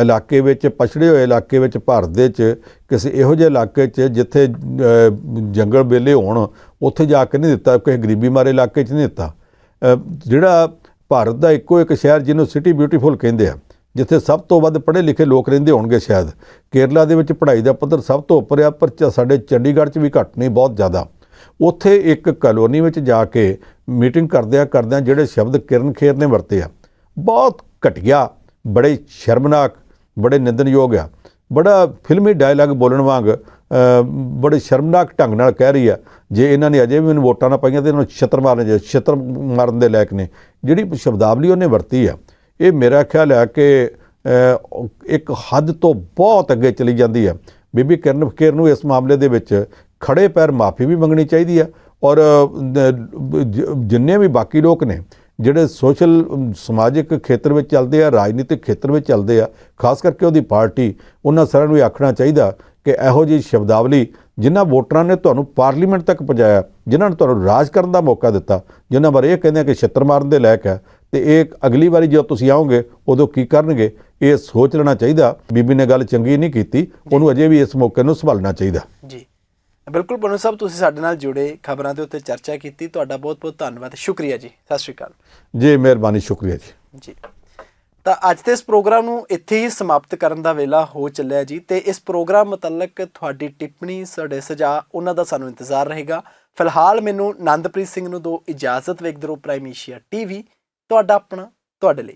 ਇਲਾਕੇ ਵਿੱਚ, ਪਛੜੇ ਹੋਏ ਇਲਾਕੇ ਵਿੱਚ, ਭਾਰਤ ਦੇ 'ਚ ਕਿਸੇ ਇਹੋ ਜਿਹੇ ਇਲਾਕੇ 'ਚ ਜਿੱਥੇ ਜੰਗਲ ਵੇਲੇ ਹੋਣ, ਉੱਥੇ ਜਾ ਕੇ ਨਹੀਂ ਦਿੱਤਾ, ਕਿਸੇ ਗਰੀਬੀ ਮਾਰੇ ਇਲਾਕੇ 'ਚ ਨਹੀਂ ਦਿੱਤਾ। ਜਿਹੜਾ ਭਾਰਤ ਦਾ ਇੱਕੋ ਇੱਕ ਸ਼ਹਿਰ ਜਿਹਨੂੰ ਸਿਟੀ ਬਿਊਟੀਫੁਲ ਕਹਿੰਦੇ ਆ, ਜਿੱਥੇ ਸਭ ਤੋਂ ਵੱਧ ਪੜ੍ਹੇ ਲਿਖੇ ਲੋਕ ਰਹਿੰਦੇ ਹੋਣਗੇ ਸ਼ਾਇਦ, ਕੇਰਲਾ ਦੇ ਵਿੱਚ ਪੜ੍ਹਾਈ ਦਾ ਪੱਧਰ ਸਭ ਤੋਂ ਉੱਪਰ ਆ, ਪਰ ਸਾਡੇ ਚੰਡੀਗੜ੍ਹ 'ਚ ਵੀ ਘੱਟ ਨਹੀਂ, ਬਹੁਤ ਜ਼ਿਆਦਾ। ਉੱਥੇ ਇੱਕ ਕਲੋਨੀ ਵਿੱਚ ਜਾ ਕੇ ਮੀਟਿੰਗ ਕਰਦਿਆਂ ਜਿਹੜੇ ਸ਼ਬਦ ਕਿਰਨ ਖੇਰ ਨੇ ਵਰਤੇ ਆ, ਬਹੁਤ ਘਟੀਆ, ਬੜੇ ਸ਼ਰਮਨਾਕ, ਬੜੇ ਨਿੰਦਣਯੋਗ ਆ। ਬੜਾ ਫਿਲਮੀ ਡਾਇਲਾਗ ਬੋਲਣ ਵਾਂਗ ਬੜੇ ਸ਼ਰਮਨਾਕ ਢੰਗ ਨਾਲ ਕਹਿ ਰਹੀ ਆ, ਜੇ ਇਹਨਾਂ ਨੇ ਅਜੇ ਵੀ ਮੈਨੂੰ ਵੋਟਾਂ ਨਾ ਪਾਈਆਂ ਤਾਂ ਇਹਨਾਂ ਨੂੰ ਛਿੱਤਰ ਮਾਰਨ ਦੇ ਲਾਇਕ ਨੇ। ਜਿਹੜੀ ਸ਼ਬਦਾਵਲੀ ਉਹਨੇ ਵਰਤੀ ਆ, ਇਹ ਮੇਰਾ ਖਿਆਲ ਹੈ ਕਿ ਇੱਕ ਹੱਦ ਤੋਂ ਬਹੁਤ ਅੱਗੇ ਚਲੀ ਜਾਂਦੀ ਹੈ। ਬੀਬੀ ਕਿਰਨ ਖੇਰ ਨੂੰ ਇਸ ਮਾਮਲੇ ਦੇ ਵਿੱਚ ਖੜੇ ਪੈਰ ਮਾਫੀ ਵੀ ਮੰਗਣੀ ਚਾਹੀਦੀ ਹੈ, ਔਰ ਜਿੰਨੇ ਵੀ ਬਾਕੀ ਲੋਕ ਨੇ ਜਿਹੜੇ ਸੋਸ਼ਲ ਸਮਾਜਿਕ ਖੇਤਰ ਵਿੱਚ ਚੱਲਦੇ ਆ, ਰਾਜਨੀਤਿਕ ਖੇਤਰ ਵਿੱਚ ਚੱਲਦੇ ਆ, ਖਾਸ ਕਰਕੇ ਉਹਦੀ ਪਾਰਟੀ, ਉਹਨਾਂ ਸਾਰਿਆਂ ਨੂੰ ਇਹ ਆਖਣਾ ਚਾਹੀਦਾ ਕਿ ਇਹੋ ਜਿਹੀ ਸ਼ਬਦਾਵਲੀ ਜਿਨ੍ਹਾਂ ਵੋਟਰਾਂ ਨੇ ਤੁਹਾਨੂੰ ਪਾਰਲੀਮੈਂਟ ਤੱਕ ਪਹੁੰਚਾਇਆ, ਜਿਨ੍ਹਾਂ ਨੇ ਤੁਹਾਨੂੰ ਰਾਜ ਕਰਨ ਦਾ ਮੌਕਾ ਦਿੱਤਾ, ਜਿਨ੍ਹਾਂ ਬਾਰੇ ਇਹ ਕਹਿੰਦੇ ਆ ਕਿ ਛਿੱਤਰ ਮਾਰਨ ਦੇ ਲਾਇਕ ਹੈ, ਤੇ ਇਹ ਅਗਲੀ ਵਾਰੀ ਜਦੋਂ ਤੁਸੀਂ ਆਓਗੇ ਉਦੋਂ ਕੀ ਕਰਨਗੇ, ਇਹ ਸੋਚ ਲੈਣਾ ਚਾਹੀਦਾ। ਬੀਬੀ ਨੇ ਗੱਲ ਚੰਗੀ ਨਹੀਂ ਕੀਤੀ, ਉਹਨੂੰ ਅਜੇ ਵੀ ਇਸ ਮੌਕੇ ਨੂੰ ਸੰਭਾਲਣਾ ਚਾਹੀਦਾ। ਜੀ ਬਿਲਕੁਲ ਪਨੂ ਸਾਹਿਬ, ਤੁਸੀਂ ਸਾਡੇ ਨਾਲ ਜੁੜੇ, ਖਬਰਾਂ ਦੇ ਉੱਤੇ ਚਰਚਾ ਕੀਤੀ, ਤੁਹਾਡਾ ਬਹੁਤ ਬਹੁਤ ਧੰਨਵਾਦ, ਸ਼ੁਕਰੀਆ ਜੀ, ਸਤਿ ਸ਼੍ਰੀ ਅਕਾਲ ਜੀ। ਮਿਹਰਬਾਨੀ, ਸ਼ੁਕਰੀਆ ਜੀ। ਜੀ ਤਾਂ ਅੱਜ ਦੇ ਇਸ ਪ੍ਰੋਗਰਾਮ ਨੂੰ ਇੱਥੇ ਹੀ ਸਮਾਪਤ ਕਰਨ ਦਾ ਵੇਲਾ ਹੋ ਚੱਲਿਆ ਜੀ, ਤੇ ਇਸ ਪ੍ਰੋਗਰਾਮ ਮੁਤਲਕ ਤੁਹਾਡੀ ਟਿੱਪਣੀ, ਸਾਡੇ ਸੁਝਾਅ, ਉਹਨਾਂ ਦਾ ਸਾਨੂੰ ਇੰਤਜ਼ਾਰ ਰਹੇਗਾ। ਫਿਲਹਾਲ ਮੈਨੂੰ ਨੰਦਪ੍ਰੀਤ ਸਿੰਘ ਨੂੰ ਦਿਓ ਇਜਾਜ਼ਤ। ਵੇਖਦੇ ਰਹੋ ਪ੍ਰਾਈਮ ਏਸ਼ੀਆ TV, ਤੁਹਾਡਾ ਆਪਣਾ, ਤੁਹਾਡੇ ਲਈ।